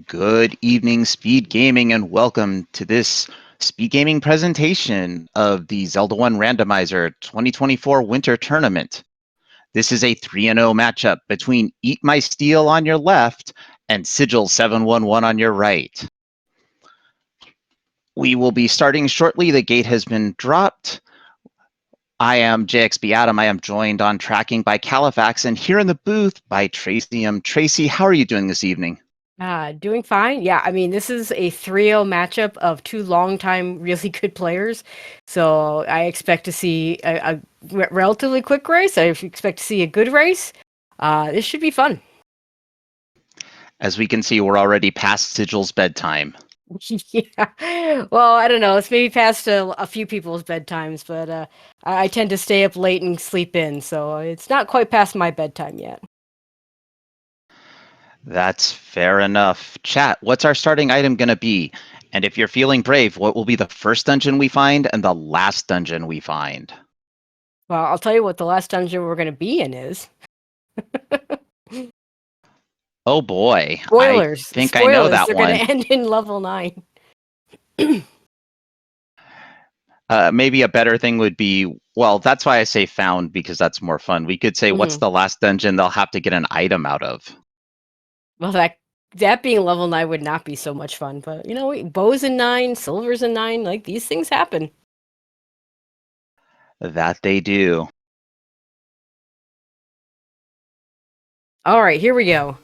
Good evening, Speed Gaming, and welcome to this Speed Gaming presentation of the Zelda 1 Randomizer 2024 Winter Tournament. This is a 3-0 matchup between EatMySteel on your left and Sigil711 on your right. We will be starting shortly. The gate has been dropped. I am JXB Adam. I am joined on tracking by Califax, and here in the booth by Tracy. Tracy, how are you doing this evening? Doing fine. Yeah, I mean, this is a 3-0 matchup of two longtime really good players. So I expect to see a relatively quick race. I expect to see a good race. This should be fun. As we can see, we're already past Sigil's bedtime. Yeah. Well, I don't know. It's maybe past a few people's bedtimes, but I tend to stay up late and sleep in. So it's not quite past my bedtime yet. That's fair enough. Chat, what's our starting item going to be? And if you're feeling brave, what will be the first dungeon we find and the last dungeon we find? Well, I'll tell you what the last dungeon we're going to be in is. Oh boy. Spoilers. I think Spoilers. I know that They're one. going to end in level 9. Maybe a better thing would be, well, that's why I say found, because that's more fun. We could say, what's the last dungeon they'll have to get an item out of? Well, that being level 9 would not be so much fun, but you know, bows in 9, silvers in 9, like these things happen. That they do. All right, here we go.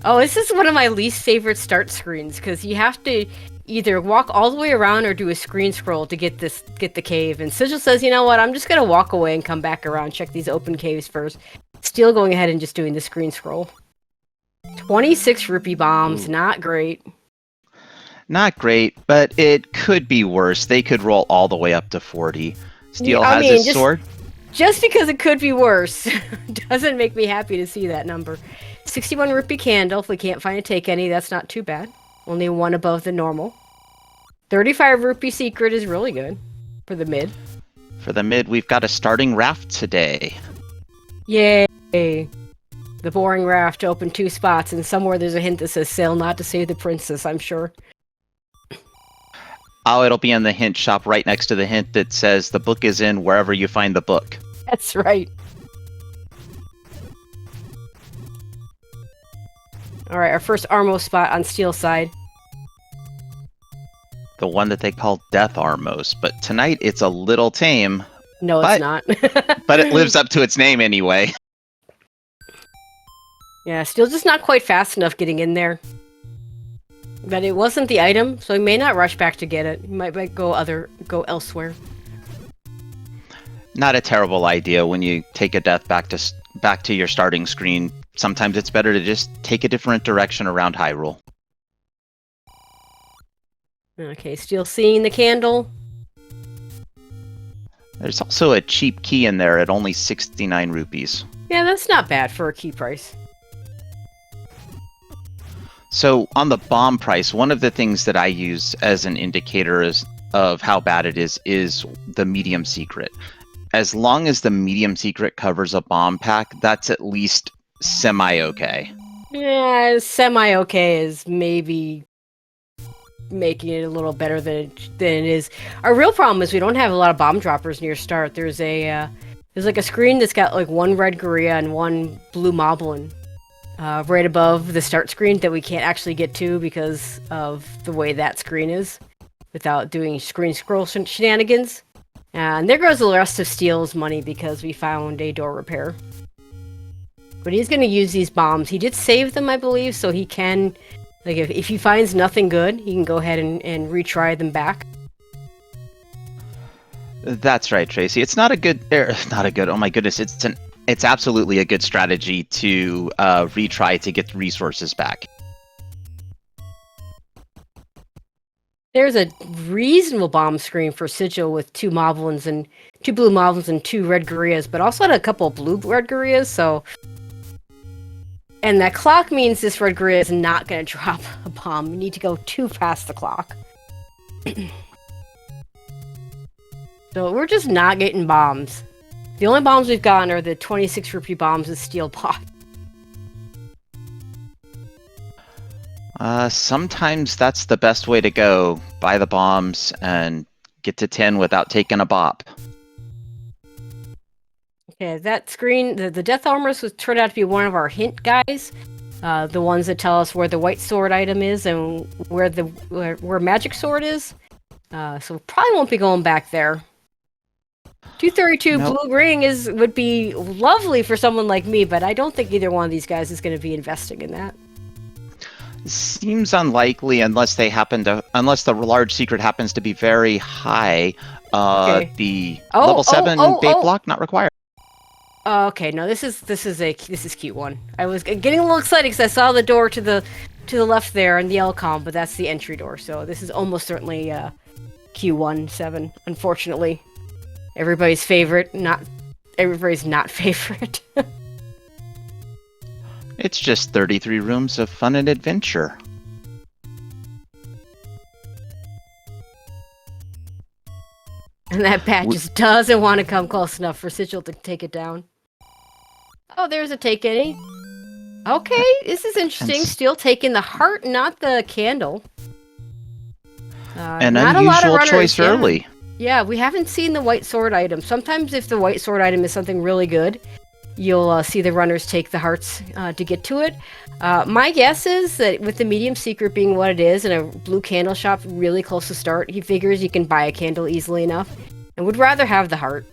Oh, this is one of my least favorite start screens because you have to either walk all the way around or do a screen scroll to get the cave. And Sigil says, you know what, I'm just gonna walk away and come back around, check these open caves first. Still going ahead and just doing the screen scroll. 26 rupee bombs, not great. Not great, but it could be worse. They could roll all the way up to 40. Steel has his sword. Just because it could be worse doesn't make me happy to see that number. 61 rupee candle. If we can't find a take any, that's not too bad. Only one above the normal. 35 rupee secret is really good for the mid. For the mid, we've got a starting raft today. Yay! The boring raft to open 2 spots, and somewhere there's a hint that says sail not to save the princess, I'm sure. Oh, it'll be in the hint shop right next to the hint that says the book is in wherever you find the book. That's right. Alright, our first Armo spot on Steel side. The one that they call Death Armos, but tonight it's a little tame. No, it's not. But it lives up to its name anyway. Yeah, Steel just not quite fast enough getting in there. But it wasn't the item, so he may not rush back to get it. He might go elsewhere. Not a terrible idea when you take a death back to your starting screen. Sometimes it's better to just take a different direction around Hyrule. Okay, Steel seeing the candle. There's also a cheap key in there at only 69 rupees. Yeah, that's not bad for a key price. So on the bomb price, one of the things that I use as an indicator of how bad it is the medium secret. As long as the medium secret covers a bomb pack, that's at least semi-okay. Yeah, semi-okay is maybe making it a little better than it is. Our real problem is we don't have a lot of bomb droppers near start. There's like a screen that's got like one red Gorilla and one blue Moblin right above the start screen that we can't actually get to because of the way that screen is without doing screen scroll shenanigans. And there goes the rest of Steel's money because we found a door repair. But he's going to use these bombs. He did save them, I believe, so he can, like, if he finds nothing good, he can go ahead and retry them back. That's right, Tracy. It's not a good, oh my goodness, it's absolutely a good strategy to retry to get resources back. There's a reasonable bomb screen for Sigil with 2 Moblins and 2 blue Moblins and 2 red Gorillas, but also had a couple of blue red Gorillas, so... And that clock means this red Gorilla is not going to drop a bomb. You need to go too past the clock. So we're just not getting bombs. The only bombs we've gotten are the 26 rupee bombs with Steel Pot. Sometimes that's the best way to go. Buy the bombs and get to 10 without taking a bop. Okay, that screen, the Death Armors was turned out to be one of our hint guys. The ones that tell us where the white sword item is and where magic sword is. So probably won't be going back there. 232 Nope. blue ring would be lovely for someone like me, but I don't think either one of these guys is going to be investing in that. Seems unlikely unless the large secret happens to be very high. Okay. The level 7 bait block not required. Okay, no, this is cute one. I was getting a little excited because I saw the door to the left there in the L-com, but that's the entry door. So this is almost certainly Q17. Unfortunately, everybody's favorite, not everybody's not favorite. It's just 33 rooms of fun and adventure. And that bat just doesn't want to come close enough for Sigil to take it down. Oh, there's a take any. Okay, this is interesting. Still taking the heart, not the candle. An not unusual a lot of runners, choice early. Yeah, we haven't seen the white sword item. Sometimes if the white sword item is something really good, you'll see the runners take the hearts to get to it. My guess is that with the medium secret being what it is and a blue candle shop really close to start, he figures he can buy a candle easily enough and would rather have the heart.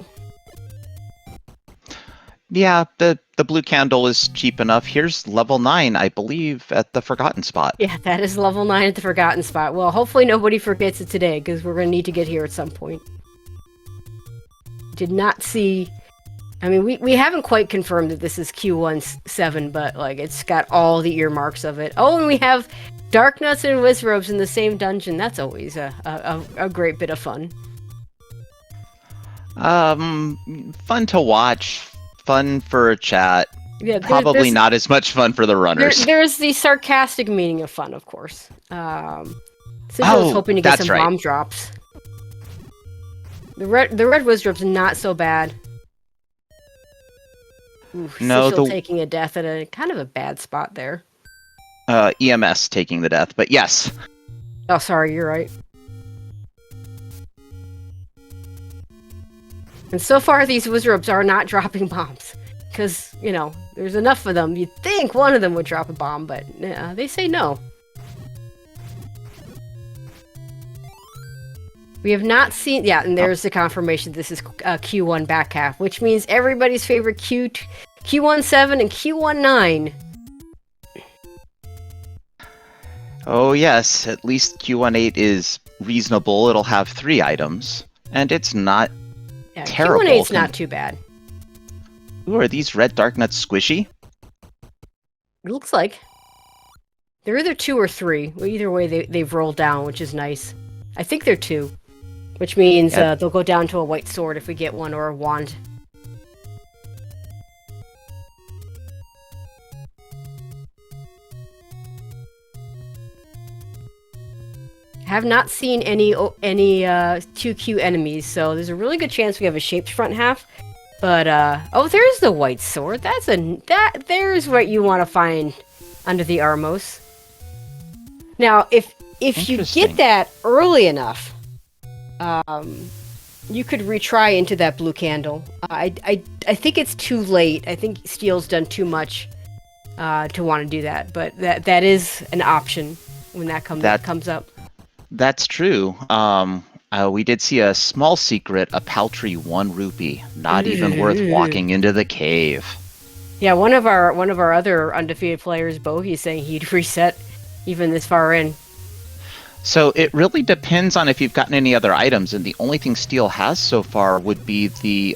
Yeah, the blue candle is cheap enough. Here's level 9, I believe, at the Forgotten Spot. Yeah, that is level 9 at the Forgotten Spot. Well, hopefully nobody forgets it today, because we're going to need to get here at some point. Did not see... I mean, we haven't quite confirmed that this is Q17, but, like, it's got all the earmarks of it. Oh, and we have Dark Nuts and Wizrobes in the same dungeon. That's always a great bit of fun. Fun to watch. Fun for a chat. Yeah, probably not as much fun for the runners. There's the sarcastic meaning of fun, of course. Sigil is hoping to get some bomb drops. The red Wizrob's not so bad. Ooh, no, Sigil taking a death at a kind of a bad spot there. EMS taking the death, but yes. Oh, sorry, you're right. And so far, these Wizrobes are not dropping bombs. Because, you know, there's enough of them. You'd think one of them would drop a bomb, but they say no. We have not seen... Yeah, and there's the confirmation this is Q1 back half, which means everybody's favorite Q17 and Q19. Oh, yes. At least Q18 is reasonable. It'll have 3 items. And it's not terrible. Q18's not too bad. Ooh, are these red dark nuts squishy? It looks like. They're either 2 or 3. Well, either way, they've rolled down, which is nice. I think they're 2. Which means they'll go down to a white sword if we get one, or a wand. Have not seen any 2Q enemies, so there's a really good chance we have a shaped front half. But oh, there's the white sword. There's what you want to find under the Armos. Now, if you get that early enough, you could retry into that blue candle. I think it's too late. I think Steel's done too much to want to do that, but that is an option when that comes up. That's true. We did see a small secret, a paltry 1 rupee, not even worth walking into the cave. Yeah, one of our other undefeated players, Bo, he's saying he'd reset even this far in. So it really depends on if you've gotten any other items, and the only thing Steel has so far would be the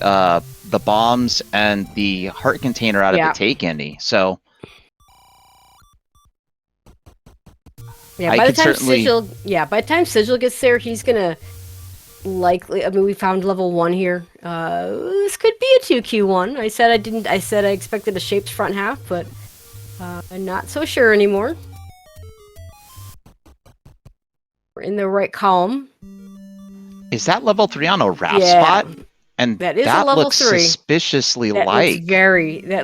bombs and the heart container out of the take any. So yeah, by the time Sigil gets there, he's gonna likely. I mean, we found level 1 here. This could be a 2Q1. I said I expected a shaped front half, but I'm not so sure anymore. We're in the right column. Is that level 3 on a wrap spot? And that is a level looks 3. Suspiciously that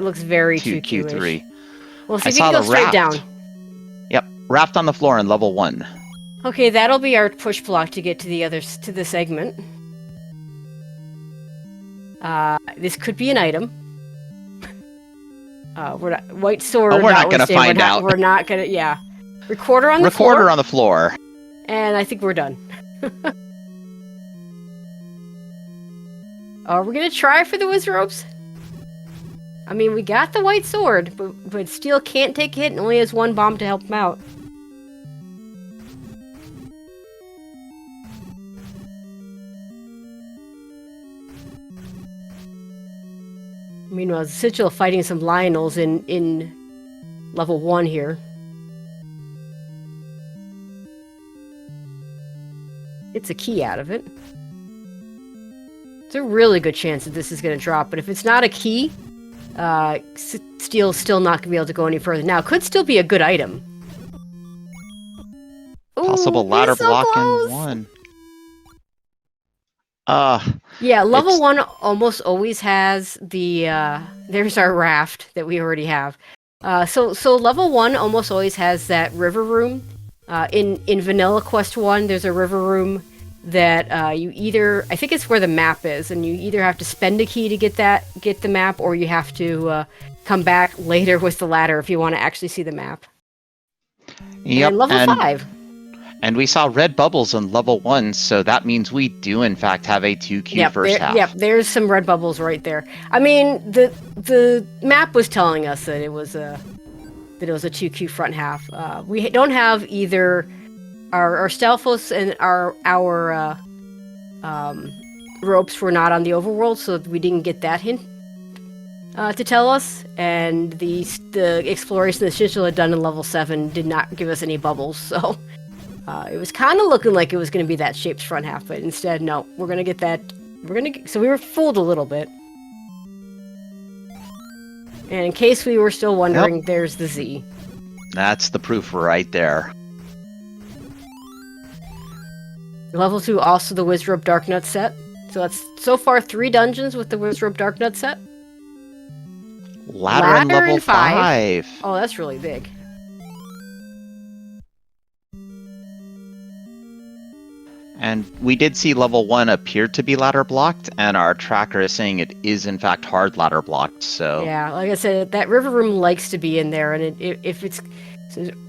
looks very 2Q3. Well, see if you can go straight down. Yep. Raft on the floor in level 1. Okay, that'll be our push block to get to the segment. This could be an item. We're not white sword. Oh, we're not gonna find out. We're not gonna. Yeah, recorder on the floor. Recorder on the floor. And I think we're done. Are we gonna try for the whiz ropes? I mean, we got the white sword, but Steel can't take a hit and only has one bomb to help him out. Meanwhile, Sigil fighting some Lionels in level 1 here. It's a key out of it. It's a really good chance that this is going to drop, but if it's not a key, Steel's still not going to be able to go any further. Now, it could still be a good item. Possible ladder block in 1. Yeah, level 1 almost always has the, there's our raft that we already have. So level 1 almost always has that river room. In Vanilla Quest 1, there's a river room that you either, I think it's where the map is, and you either have to spend a key to get the map, or you have to come back later with the ladder if you want to actually see the map. Yep, and level 5. And we saw red bubbles in level 1, so that means we do in fact have a 2Q first half. Yep, there's some red bubbles right there. I mean, the map was telling us that it was a 2Q front half. We don't have either our Stalfos and our ropes were not on the overworld, so we didn't get that hint to tell us. And the exploration that Sigil had done in level 7 did not give us any bubbles, so it was kind of looking like it was going to be that shaped front half, but instead, no, we're going to get that. So we were fooled a little bit. And in case we were still wondering, there's the Z. That's the proof right there. Level 2, also the Wizrobe Darknut set. So that's so far 3 dungeons with the Wizrobe Darknut set. Ladder in level 5. Oh, that's really big. And we did see level 1 appear to be ladder blocked, and our tracker is saying it is in fact hard ladder blocked. So yeah, like I said, that river room likes to be in there, and if it's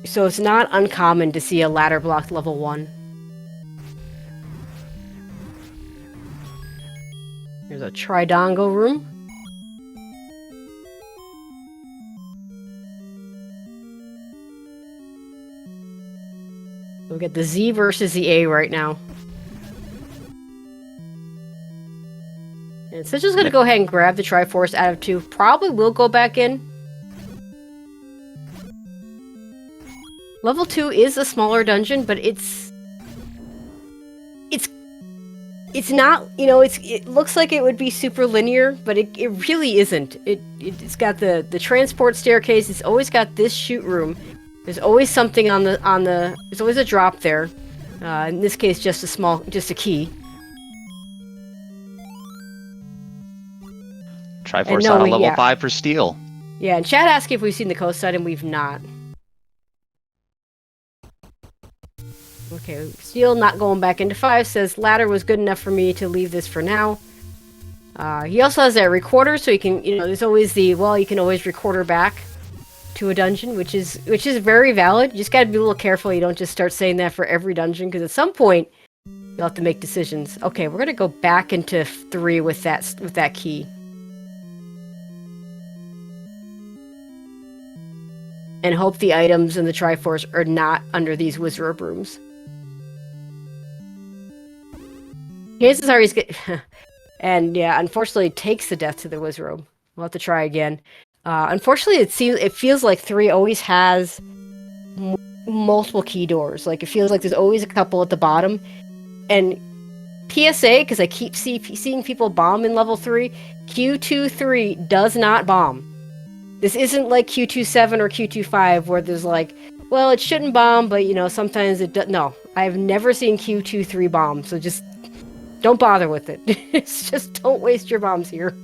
so it's not uncommon to see a ladder blocked level 1. There's a Tridongo room. We get the Z versus the A right now. And Sigil's gonna go ahead and grab the Triforce out of 2. Probably will go back in. Level 2 is a smaller dungeon, but it's not, you know, it looks like it would be super linear, but it really isn't. It's got the transport staircase. It's always got this shoot room. There's always something on the. There's always a drop there. In this case, just a key. Triforce on a level 5 for Steel. Yeah, and Chad asked if we've seen the coast side, and we've not. Okay, Steel not going back into 5, says ladder was good enough for me to leave this for now. He also has that recorder, so you can, there's always you can always recorder back to a dungeon, which is very valid. You just gotta be a little careful you don't just start saying that for every dungeon, because at some point, you'll have to make decisions. Okay, we're gonna go back into 3 with that key. And hope the items in the Triforce are not under these Wizrobe rooms. Chances are he's and yeah, unfortunately takes the death to the Wizrobe. We'll have to try again. Unfortunately, it feels like 3 always has multiple key doors. Like, it feels like there's always a couple at the bottom. And PSA, because I keep seeing people bomb in level 3, Q23 does not bomb. This isn't like Q27 or Q25 where there's like, well, it shouldn't bomb, but sometimes it does. No, I've never seen Q23 bomb, so just don't bother with it. It's just don't waste your bombs here.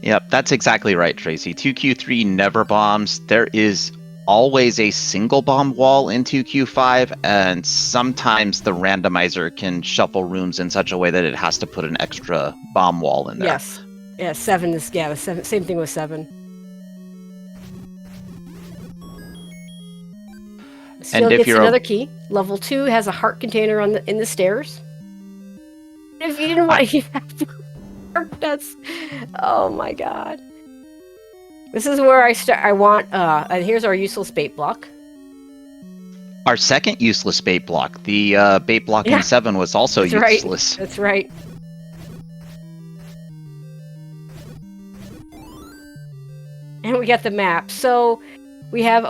Yep, that's exactly right, Tracy. 2Q3 never bombs. There is always a single bomb wall into Q5, and sometimes the randomizer can shuffle rooms in such a way that it has to put an extra bomb wall in there. Yes. Yeah, 7 is, yeah, same thing with 7. Steel gets another key. Level 2 has a heart container in the stairs. If you didn't want to have that's, oh my god. This is where I want, here's our useless bait block. Our second useless bait block. The bait block in 7 was also useless. That's right. And we got the map. So we have a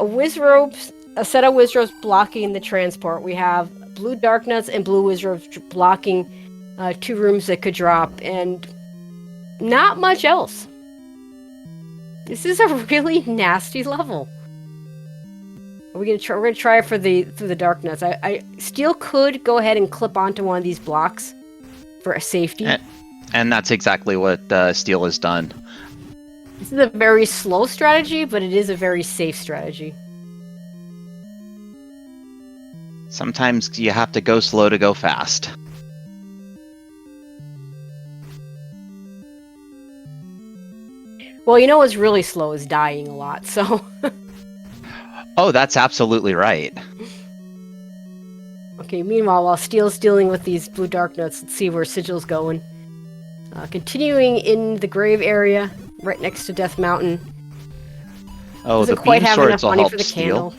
set of Wizrobes blocking the transport. We have blue Darknuts and blue Wizrobes blocking 2 rooms that could drop, and not much else. This is a really nasty level. We're gonna try it through the Darknuts. Steel could go ahead and clip onto one of these blocks for a safety. And that's exactly what Steel has done. This is a very slow strategy, but it is a very safe strategy. Sometimes you have to go slow to go fast. Well, you know what's really slow is dying a lot, so... Oh, that's absolutely right. Okay, meanwhile, while Steel's dealing with these blue Darknuts, let's see where Sigil's going. Continuing in the grave area, right next to Death Mountain. Oh, doesn't the quite beam have swords enough will money help for the Steel. candle.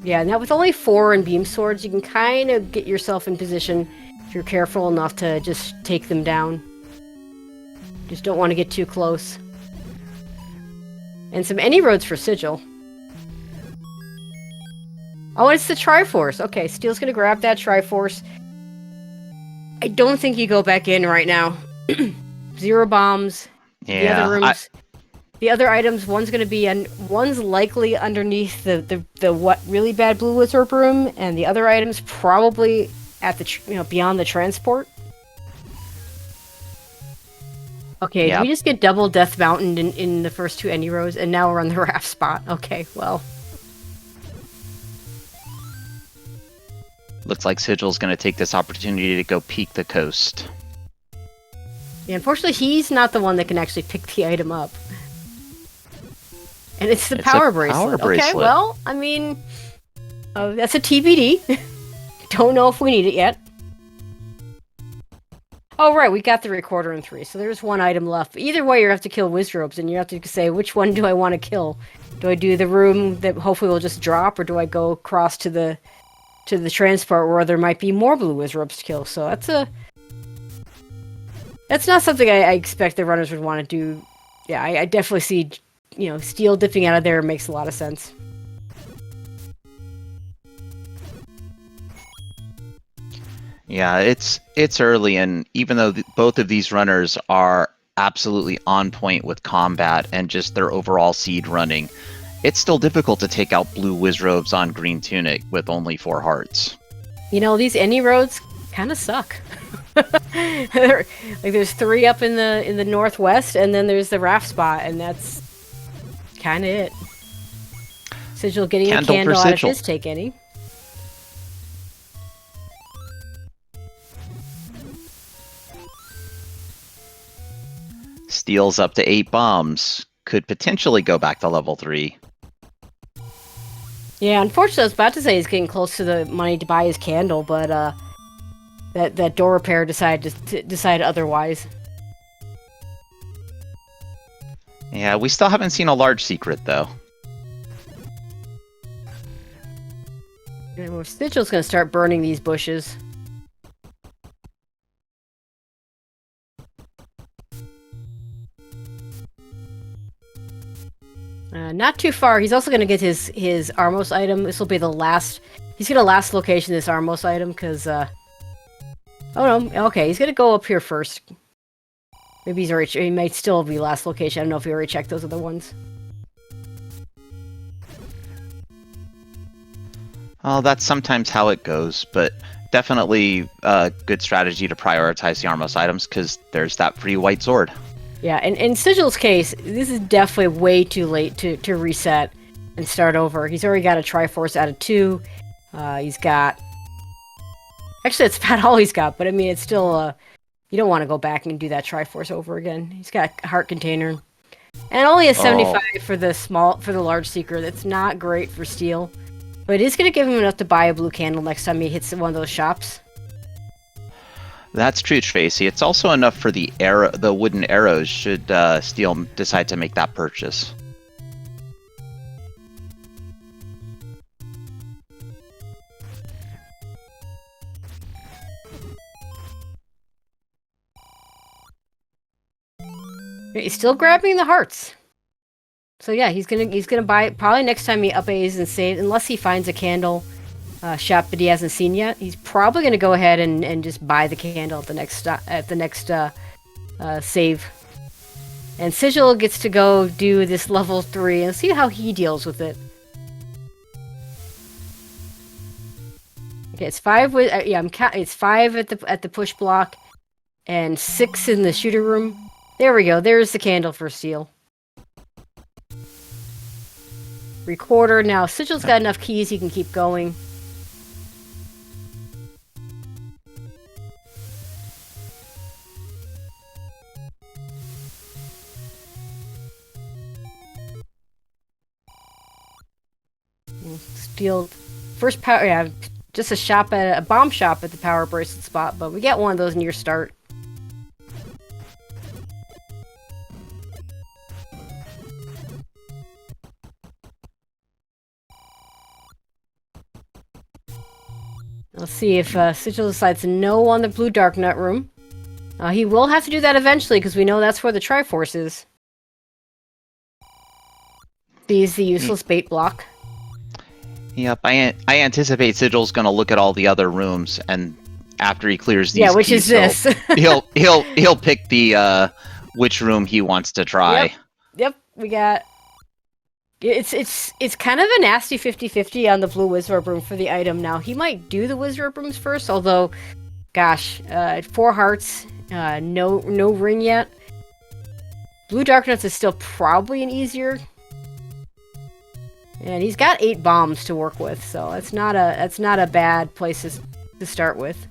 Yeah, now with only 4 in beam swords, you can kind of get yourself in position if you're careful enough to just take them down. Just don't want to get too close. And some any roads for Sigil. Oh, it's the Triforce. Okay, Steel's gonna grab that Triforce. I don't think you go back in right now. 0 bombs. Yeah, the other rooms. The other items, one's gonna be one's likely underneath the what really bad blue wizard room, and the other items probably at the beyond the transport. Okay, yep. We just get double Death Mountain in the first 2 any rows, and now we're on the raft spot. Okay, well. Looks like Sigil's going to take this opportunity to go peek the coast. Yeah, unfortunately, he's not the one that can actually pick the item up. And it's the power bracelet. Okay, well, I mean, that's a TBD. Don't know if we need it yet. Oh, right, we got the recorder in 3, so there's 1 item left. But either way, you have to kill Wizrobes, and you have to say, which one do I want to kill? Do I do the room that hopefully will just drop, or do I go across to the transport where there might be more blue Wizrobes to kill? So that's not something I expect the runners would want to do. Yeah, I definitely see, Steel dipping out of there makes a lot of sense. Yeah, it's early, and even though both of these runners are absolutely on point with combat and just their overall seed running, it's still difficult to take out blue Wizrobes on green tunic with only 4 hearts. These any roads kind of suck. There's 3 up in the northwest, and then there's the raft spot, and that's kind of it. Sigil getting a candle out of his take any. Steel's up to 8 bombs. Could potentially go back to level 3. Yeah, unfortunately, I was about to say he's getting close to the money to buy his candle, but that door repair decided otherwise. Yeah, we still haven't seen a large secret, though. And Sigil's gonna start burning these bushes. Not too far. He's also going to get his Armos item. This will be the last... He's going to last location this Armos item, because... Oh, no. Okay, he's going to go up here first. Maybe he might still be last location. I don't know if he already checked those other ones. Well, that's sometimes how it goes, but definitely a good strategy to prioritize the armless items because there's that free white sword. Yeah, and in Sigil's case, this is definitely way too late to reset and start over. He's already got a Triforce out of 2. He's got... Actually, that's about all he's got, but I mean, it's still... you don't want to go back and do that Triforce over again. He's got a heart container. And only a 75 for the large seeker. That's not great for steel. But it is going to give him enough to buy a blue candle next time he hits one of those shops. That's true, Tracy. It's also enough for the wooden arrows should Steel decide to make that purchase. He's still grabbing the hearts. So yeah, he's gonna buy it probably next time he up-A's and saves, unless he finds a candle shop that he hasn't seen yet. He's probably gonna go ahead and just buy the candle at the next save. And Sigil gets to go do this level 3 and see how he deals with it. Okay, it's 5 with it's 5 at the push block, and 6 in the shooter room. There we go. There's the candle for Steel. Recorder. Now, Sigil's got enough keys he can keep going. Steel. First power. Yeah, just a bomb shop at the power bracelet spot, but we get one of those near start. Let's see if Sigil decides to no on the blue dark nut room. He will have to do that eventually because we know that's where the Triforce is. Sees the useless bait block. Yep, I anticipate Sigil's going to look at all the other rooms, and after he clears these, which keys, is this. he'll pick the which room he wants to try. Yep, we got. It's kind of a nasty 50-50 on the blue wizard room for the item. Now he might do the wizard rooms first, although, gosh, 4 hearts, no ring yet. Blue dark nuts is still probably an easier. And he's got 8 bombs to work with, so that's not a bad place to start with.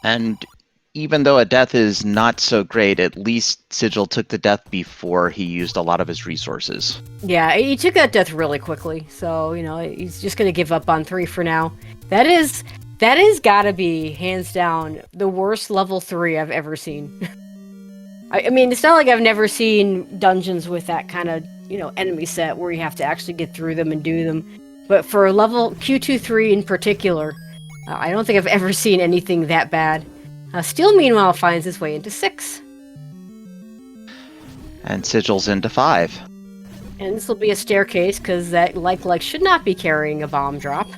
And even though a death is not so great, at least Sigil took the death before he used a lot of his resources. Yeah, he took that death really quickly, so he's just gonna give up on 3 for now. That is gotta be hands down the worst level 3 I've ever seen. I mean, it's not like I've never seen dungeons with that kind of, enemy set where you have to actually get through them and do them. But for level Q23 in particular, I don't think I've ever seen anything that bad. Steel, meanwhile, finds his way into 6. And Sigil's into 5. And this will be a staircase, because that like should not be carrying a bomb drop.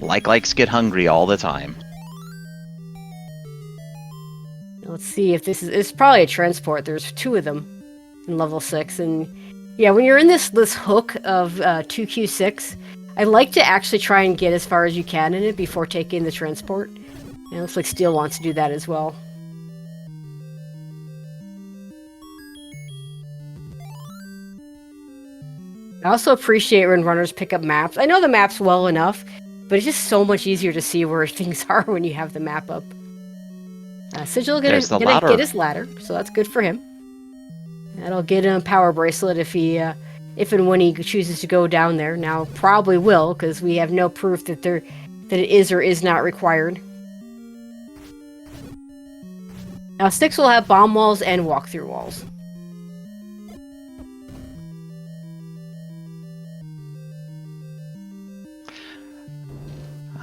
Likes get hungry all the time. Let's see if it's probably a transport. There's 2 of them in level 6, and yeah, when you're in this hook of 2Q6, I like to actually try and get as far as you can in it before taking the transport. And it looks like Steel wants to do that as well. I also appreciate when runners pick up maps. I know the maps well enough, but it's just so much easier to see where things are when you have the map up. Sigil gonna get his ladder, so that's good for him. That'll get him a power bracelet if and when he chooses to go down there. Now, probably will, because we have no proof that it is or is not required. Now, Styx will have bomb walls and walk-through walls.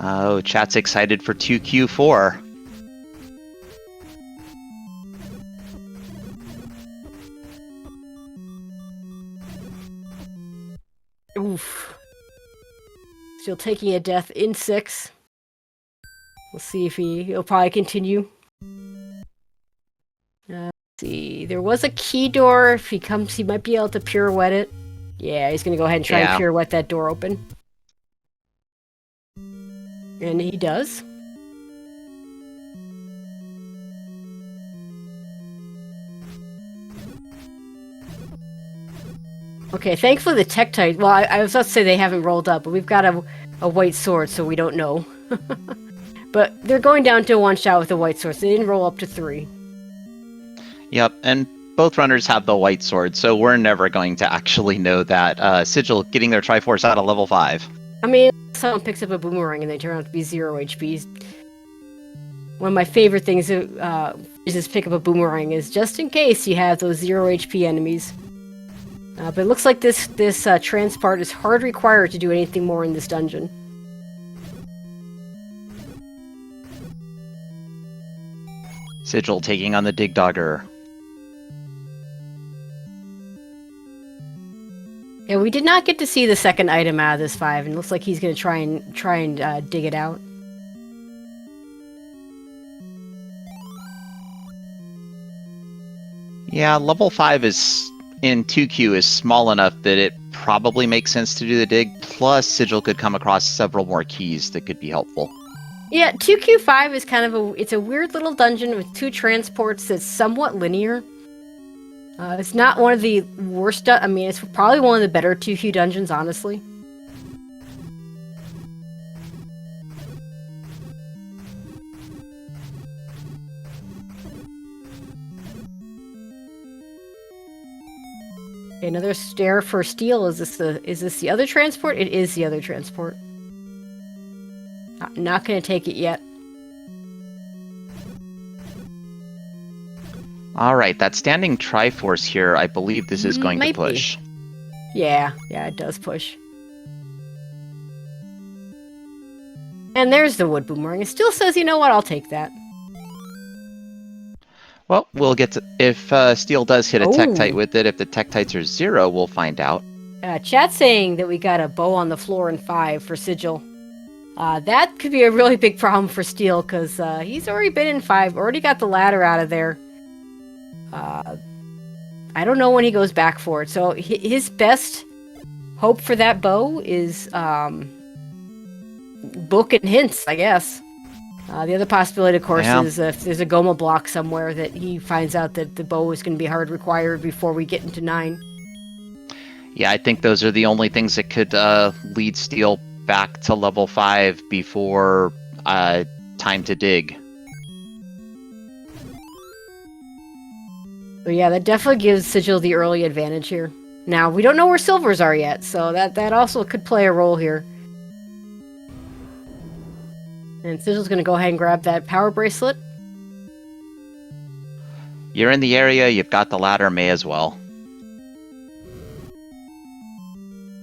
Oh, chat's excited for 2Q4. Oof. Still taking a death in 6. We'll see if he'll probably continue. Let's see. There was a key door. If he comes, he might be able to pirouette it. Yeah, he's gonna go ahead and try and pirouette that door open. And he does. Okay, thankfully the Tektite... Well, I was about to say they haven't rolled up, but we've got a white sword, so we don't know. But they're going down to 1 shot with the white sword, so they didn't roll up to 3. Yep, and both runners have the white sword, so we're never going to actually know that. Sigil getting their Triforce out of level 5. I mean, someone picks up a boomerang and they turn out to be 0 HP. One of my favorite things is just pick up a boomerang, is just in case you have those 0 HP enemies. But it looks like this transport is hard required to do anything more in this dungeon. Sigil taking on the Dig Dogger. Yeah, we did not get to see the second item out of this 5, and it looks like he's going to try and dig it out. Yeah, level 5 is in 2Q is small enough that it probably makes sense to do the dig, plus Sigil could come across several more keys that could be helpful. Yeah, 2Q5 is kind of it's a weird little dungeon with 2 transports that's somewhat linear. It's not one of the worst, I mean, it's probably one of the better 2Q dungeons, honestly. Okay, another stair for steel. Is this the other transport? It is the other transport. Not gonna take it yet. Alright, that standing Triforce here, I believe this is going to push. Yeah, it does push. And there's the wood boomerang. It still says, you know what, I'll take that. Well, we'll get to... If Steel does hit a Tektite with it, if the Tektites are 0, we'll find out. Chat's saying that we got a bow on the floor in 5 for Sigil. That could be a really big problem for Steel, because he's already been in 5, already got the ladder out of there. I don't know when he goes back for it, so his best hope for that bow is book and hints, I guess. The other possibility, of course, is if there's a Goma block somewhere that he finds out that the bow is going to be hard required before we get into 9. Yeah, I think those are the only things that could lead Steel back to level 5 before time to dig. So yeah, that definitely gives Sigil the early advantage here. Now, we don't know where silvers are yet, so that also could play a role here. And Sigil's going to go ahead and grab that power bracelet. You're in the area, you've got the ladder, may as well.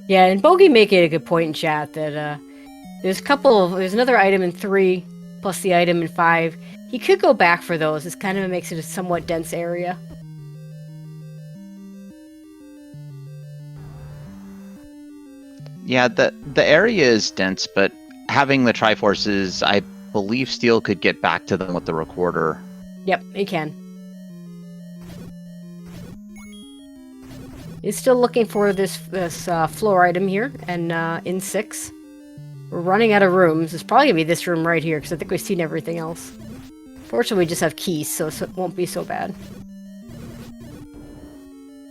Yeah, and Bogey making a good point in chat that there's another item in 3, plus the item in 5. He could go back for those. This kind of makes it a somewhat dense area. Yeah, the area is dense, but having the Triforces, I believe Steel could get back to them with the recorder. Yep, he can. He's still looking for this floor item here, and in 6. We're running out of rooms. It's probably going to be this room right here, because I think we've seen everything else. Fortunately, we just have keys, so it won't be so bad.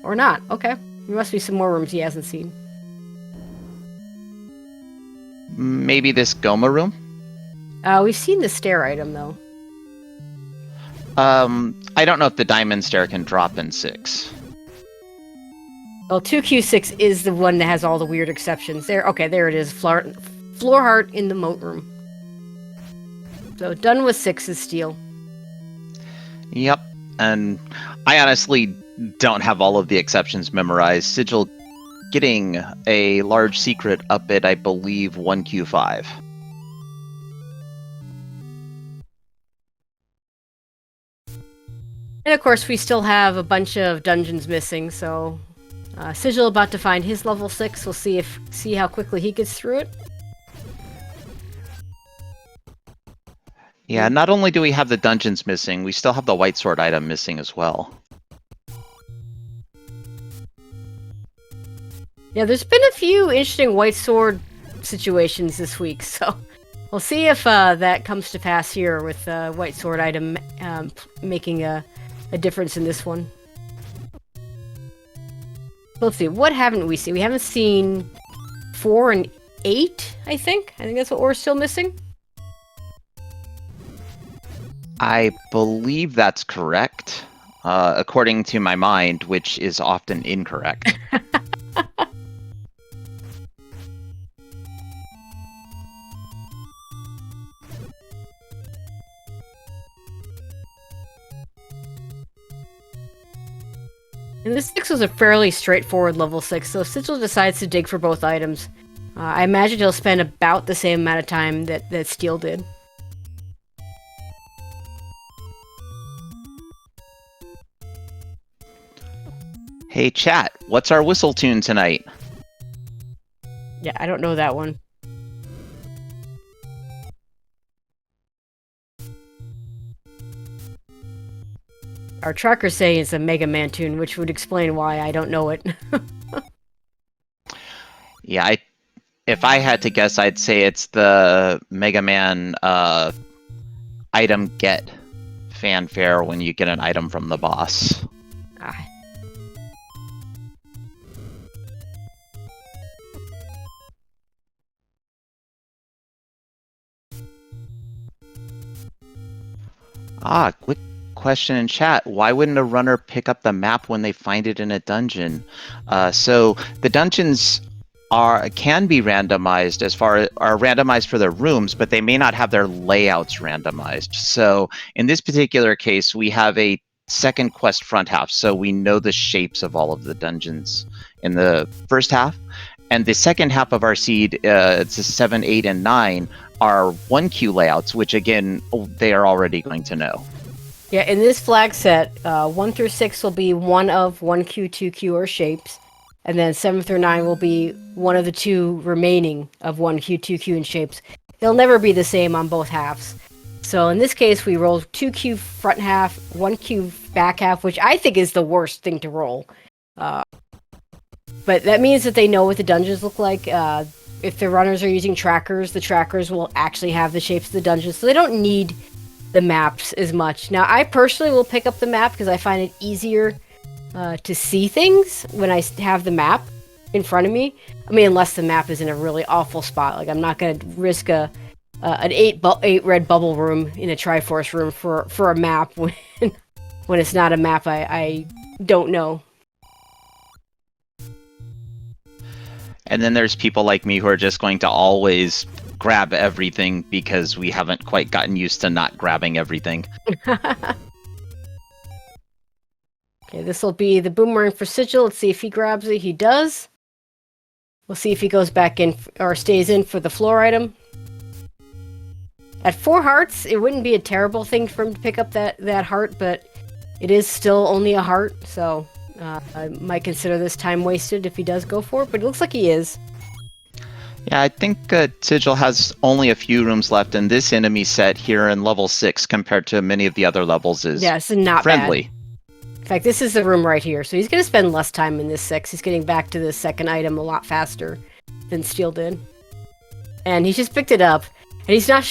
Or not. Okay. There must be some more rooms he hasn't seen. Maybe this Goma room? We've seen the stair item, though. I don't know if the diamond stair can drop in 6. Well, 2Q6 is the one that has all the weird exceptions. Okay, there it is. Floor heart in the moat room. So done with 6 is Steel. Yep, and I honestly don't have all of the exceptions memorized. Sigil getting a large secret up at, I believe, 1Q5. And of course, we still have a bunch of dungeons missing, so Sigil about to find his level 6. We'll see how quickly he gets through it. Yeah, not only do we have the dungeons missing, we still have the white sword item missing as well. Yeah, there's been a few interesting white sword situations this week, so we'll see if that comes to pass here with white sword item making a difference in this one. Let's see, what haven't we seen? We haven't seen 4 and 8, I think. I think that's what we're still missing. I believe that's correct, according to my mind, which is often incorrect. And this 6 was a fairly straightforward level 6, so if Sigil decides to dig for both items, I imagine he'll spend about the same amount of time that Steel did. Hey, chat, what's our whistle tune tonight? Yeah, I don't know that one. Our tracker's saying it's a Mega Man tune, which would explain why I don't know it. Yeah, if I had to guess, I'd say it's the Mega Man item get fanfare when you get an item from the boss. Quick question in chat. Why wouldn't a runner pick up the map when they find it in a dungeon? So the dungeons can be randomized are randomized for their rooms, but they may not have their layouts randomized. So in this particular case, we have a second quest front half, so we know the shapes of all of the dungeons in the first half. And the second half of our seed, it's a 7, 8, and 9, are 1Q layouts, which again, they are already going to know. Yeah, in this flag set, 1 through 6 will be one of 1Q, 2Q, or shapes. And then 7 through 9 will be one of the 2 remaining of 1Q, 2Q, and shapes. They'll never be the same on both halves. So in this case, we roll 2Q front half, 1Q back half, which I think is the worst thing to roll. But that means that they know what the dungeons look like. If the runners are using trackers, the trackers will actually have the shapes of the dungeons, so they don't need the maps as much. Now, I personally will pick up the map because I find it easier to see things when I have the map in front of me. I mean, unless the map is in a really awful spot. Like, I'm not going to risk an 8 red bubble room in a Triforce room for a map when it's not a map I don't know. And then there's people like me who are just going to always grab everything because we haven't quite gotten used to not grabbing everything. Okay, this will be the boomerang for Sigil. Let's see if he grabs it. He does. We'll see if he goes back in or stays in for the floor item. At 4 hearts, it wouldn't be a terrible thing for him to pick up that heart, but it is still only a heart, so I might consider this time wasted if he does go for it, but it looks like he is. Yeah, I think Sigil has only a few rooms left, and this enemy set here in level 6 compared to many of the other levels is it's not friendly. Bad. In fact, this is the room right here, so he's going to spend less time in this 6. He's getting back to the second item a lot faster than Steel did. And he just picked it up, and he's not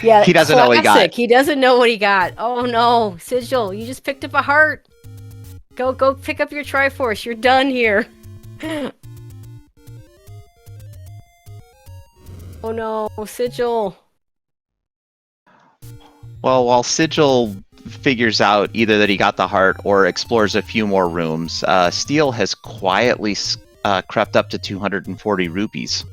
yeah, he doesn't know what he got. He doesn't know what he got. Oh no, Sigil, you just picked up a heart. Go pick up your Triforce. You're done here. Oh no, Sigil. Well, while Sigil figures out either that he got the heart or explores a few more rooms, Steel has quietly crept up to 240 rupees.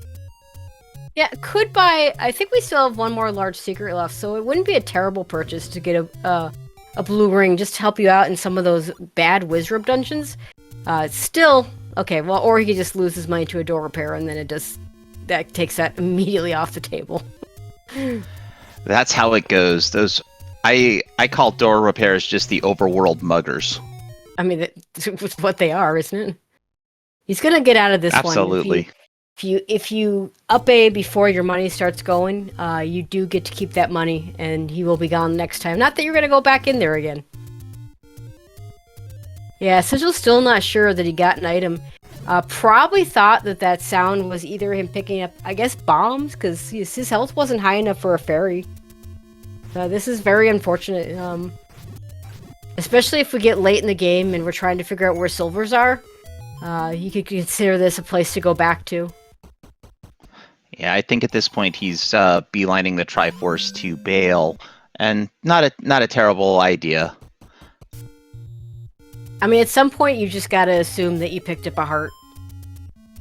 Yeah, could buy. I think we still have one more large secret left, so it wouldn't be a terrible purchase to get a blue ring just to help you out in some of those bad Wizrobe dungeons. Still, okay, well, or he could just lose his money to a door repair, and then that takes that immediately off the table. That's how it goes. Those I call door repairs just the overworld muggers. I mean, that's what they are, isn't it? He's gonna get out of this Absolutely. one. If you up A before your money starts going, you do get to keep that money, and he will be gone next time. Not that you're gonna go back in there again. Yeah, Sigil's still not sure that he got an item. Probably thought that sound was either him picking up, I guess, bombs, because his health wasn't high enough for a fairy. This is very unfortunate, especially if we get late in the game and we're trying to figure out where silvers are. You could consider this a place to go back to. Yeah, I think at this point he's beelining the Triforce to bail, and not a terrible idea. I mean, at some point you just gotta assume that you picked up a heart,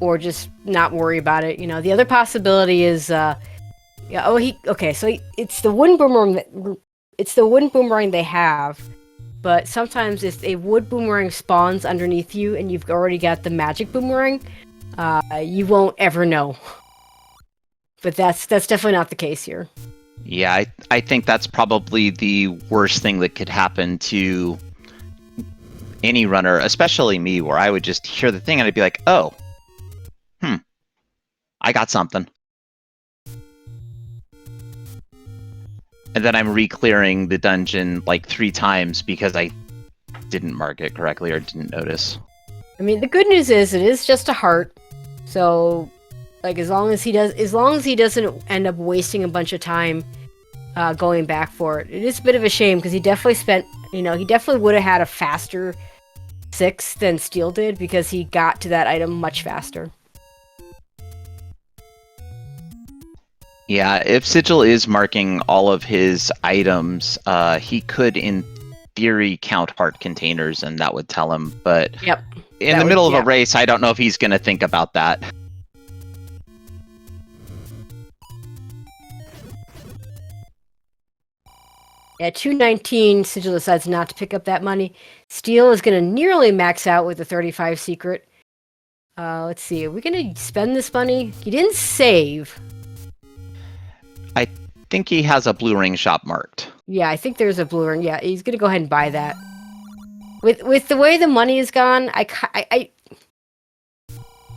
or just not worry about it. You know, the other possibility is, it's the wooden boomerang. It's the wooden boomerang they have, but sometimes if a wood boomerang spawns underneath you and you've already got the magic boomerang, you won't ever know. But that's definitely not the case here. Yeah, I think that's probably the worst thing that could happen to any runner, especially me, where I would just hear the thing and I'd be like, oh, I got something. And then I'm re-clearing the dungeon like 3 times because I didn't mark it correctly or didn't notice. I mean, the good news is it is just a heart, so like as long as he doesn't end up wasting a bunch of time going back for it. It is a bit of a shame because he definitely would have had a faster 6 than Steel did because he got to that item much faster. Yeah, if Sigil is marking all of his items, he could, in theory, count heart containers, and that would tell him. But in the middle of a race, I don't know if he's going to think about that. At 219, Sigil decides not to pick up that money. Steel is going to nearly max out with the 35 secret. Let's see, are we going to spend this money? He didn't save. I think he has a blue ring shop marked. Yeah, I think there's a blue ring. Yeah, he's gonna go ahead and buy that. With the way the money is gone, I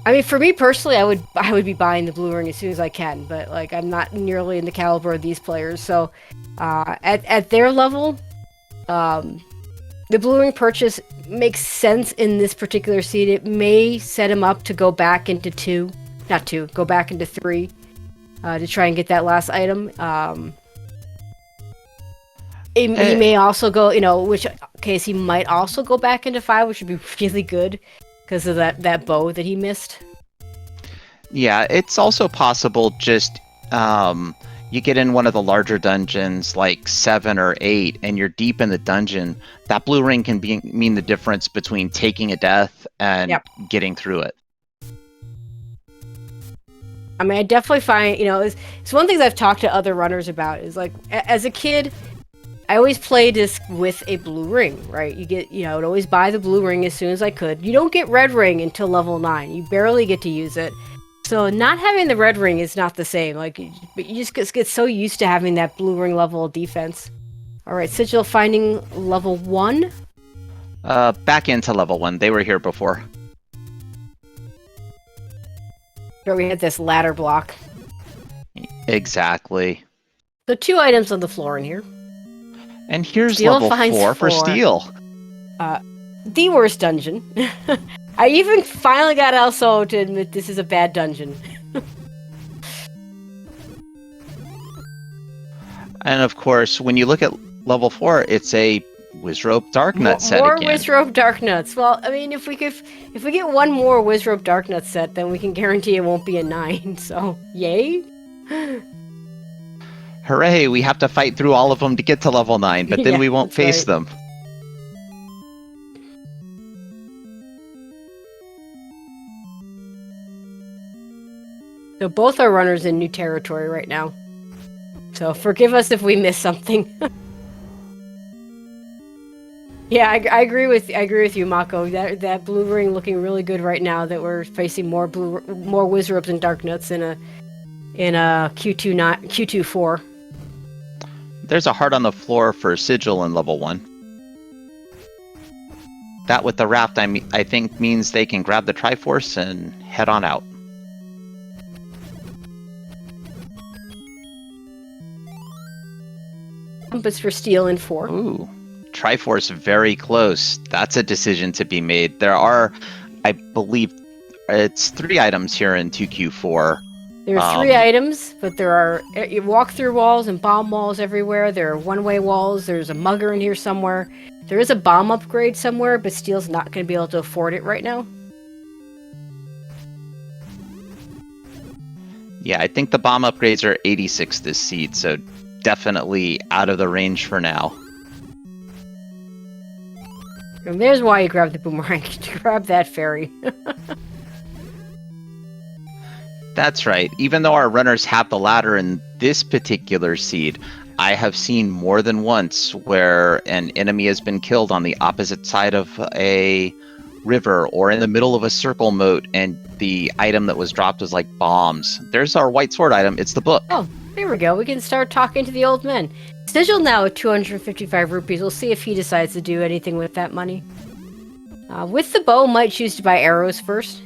mean, for me personally, I would be buying the blue ring as soon as I can. But like, I'm not nearly in the caliber of these players, so at their level, the blue ring purchase makes sense in this particular seed. It may set him up to go back into go back into 3. To try and get that last item. He may also go, which case he might also go back into 5, which would be really good because of that bow that he missed. Yeah, it's also possible just you get in one of the larger dungeons like 7 or 8 and you're deep in the dungeon. That blue ring can mean the difference between taking a death and getting through it. I mean, I definitely find, it's one thing I've talked to other runners about is like, as a kid, I always played this with a blue ring, right? I'd always buy the blue ring as soon as I could. You don't get red ring until level 9. You barely get to use it. So not having the red ring is not the same. Like, you just get so used to having that blue ring level of defense. All right, Sigil finding level 1. Back into level 1. They were here before. We had this ladder block. Exactly. So 2 items on the floor in here. And here's Steel level 4 for Steel. The worst dungeon. I even finally got also to admit this is a bad dungeon. And of course, when you look at level 4, it's a Wizrope Darknut set more again. More Wizrope Darknuts. Well, I mean, if we get one more Wizrope Darknut set, then we can guarantee it won't be a 9. So, yay! Hooray! We have to fight through all of them to get to level 9, but then we won't face them. So both are runners in new territory right now. So forgive us if we miss something. Yeah, I agree with you, Mako. That blue ring looking really good right now. That we're facing more Wizropes and Darknuts in a Q2-4. There's a heart on the floor for Sigil in level 1. That with the raft, I think means they can grab the Triforce and head on out. Compass for Steel in 4. Ooh. Triforce very close. That's a decision to be made. There are, I believe, it's 3 items here in 2Q4. There's 3 items, but there are walk-through walls and bomb walls everywhere. There are one-way walls. There's a mugger in here somewhere. There is a bomb upgrade somewhere, but Steel's not going to be able to afford it right now. Yeah, I think the bomb upgrades are 86 this seed, so definitely out of the range for now. And there's why you grab the boomerang. To grab that fairy. That's right. Even though our runners have the ladder in this particular seed, I have seen more than once where an enemy has been killed on the opposite side of a river or in the middle of a circle moat, and the item that was dropped was like bombs. There's our white sword item. It's the book. Oh, there we go. We can start talking to the old men. Sigil now at 255 rupees. We'll see if he decides to do anything with that money. With the bow, might choose to buy arrows first.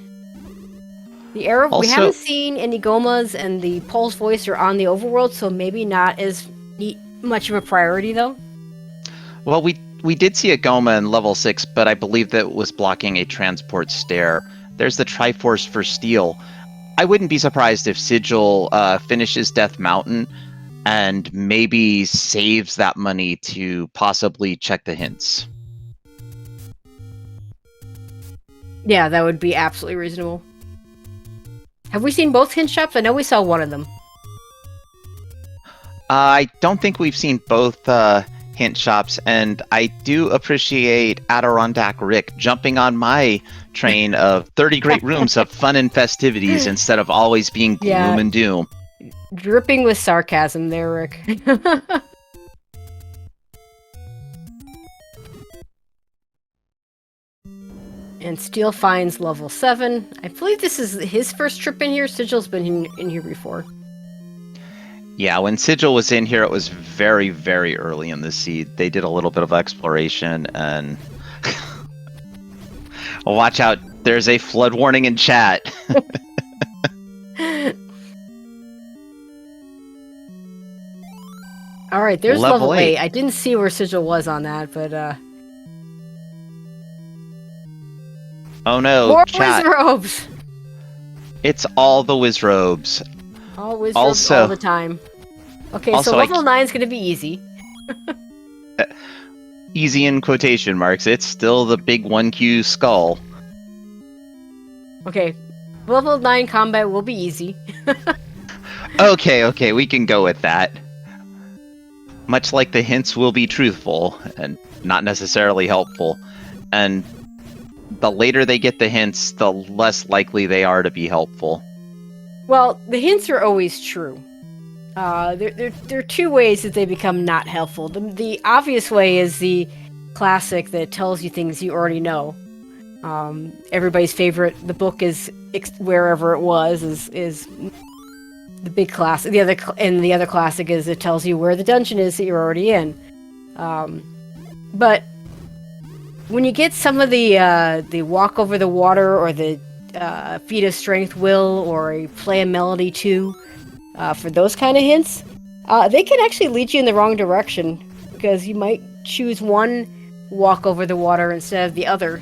The arrow, we haven't seen any Gomas, and the Pole's voice are on the overworld, so maybe not as much of a priority, though. Well, we did see a Goma in level 6, but I believe that it was blocking a transport stair. There's the Triforce for Steel. I wouldn't be surprised if Sigil finishes Death Mountain and maybe saves that money to possibly check the hints. Yeah, that would be absolutely reasonable. Have we seen both hint shops? I know we saw one of them. I don't think we've seen both hint shops, and I do appreciate Adirondack Rick jumping on my train of 30 great rooms of fun and festivities instead of always being gloom and doom. Dripping with sarcasm there, Rick. And Steel finds level 7. I believe this is his first trip in here. Sigil's been in here before. Yeah, when Sigil was in here, it was very, very early in the seed. They did a little bit of exploration, and... Well, watch out. There's a flood warning in chat. Alright, there's level 8. I didn't see where Sigil was on that, but Oh no, more chat. Wizrobes! It's all the Wizrobes. All Wizrobes all the time. Okay, so level 9 is going to be easy. Easy in quotation marks. It's still the big 1Q skull. Okay, level 9 combat will be easy. Okay, we can go with that. Much like the hints will be truthful and not necessarily helpful. And the later they get the hints, the less likely they are to be helpful. Well, the hints are always true. There are 2 ways that they become not helpful. The obvious way is the classic that tells you things you already know. Everybody's favorite, the book is wherever it was, is the big classic. The other classic is it tells you where the dungeon is that you're already in. But when you get some of the walk over the water, or the feat of strength will, or a play a melody too, for those kind of hints, they can actually lead you in the wrong direction, because you might choose one walk over the water instead of the other.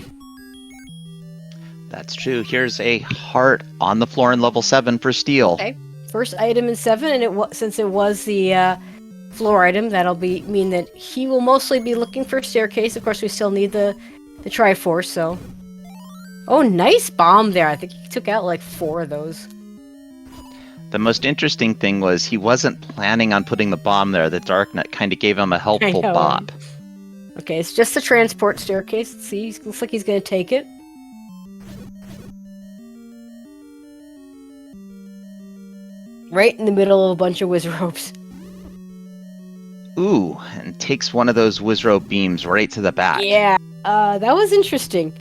That's true. Here's a heart on the floor in level 7 for Steel. Okay, first item in 7, and since it was the floor item, that'll mean that he will mostly be looking for a staircase. Of course, we still need the Triforce, so... Oh, nice bomb there. I think he took out like 4 of those. The most interesting thing was he wasn't planning on putting the bomb there. The Darknet kind of gave him a helpful bop. Okay, it's just the transport staircase. Let's see, looks like he's going to take it. Right in the middle of a bunch of Wizrobes. Ooh, and takes one of those Wizrobe beams right to the back. Yeah, that was interesting.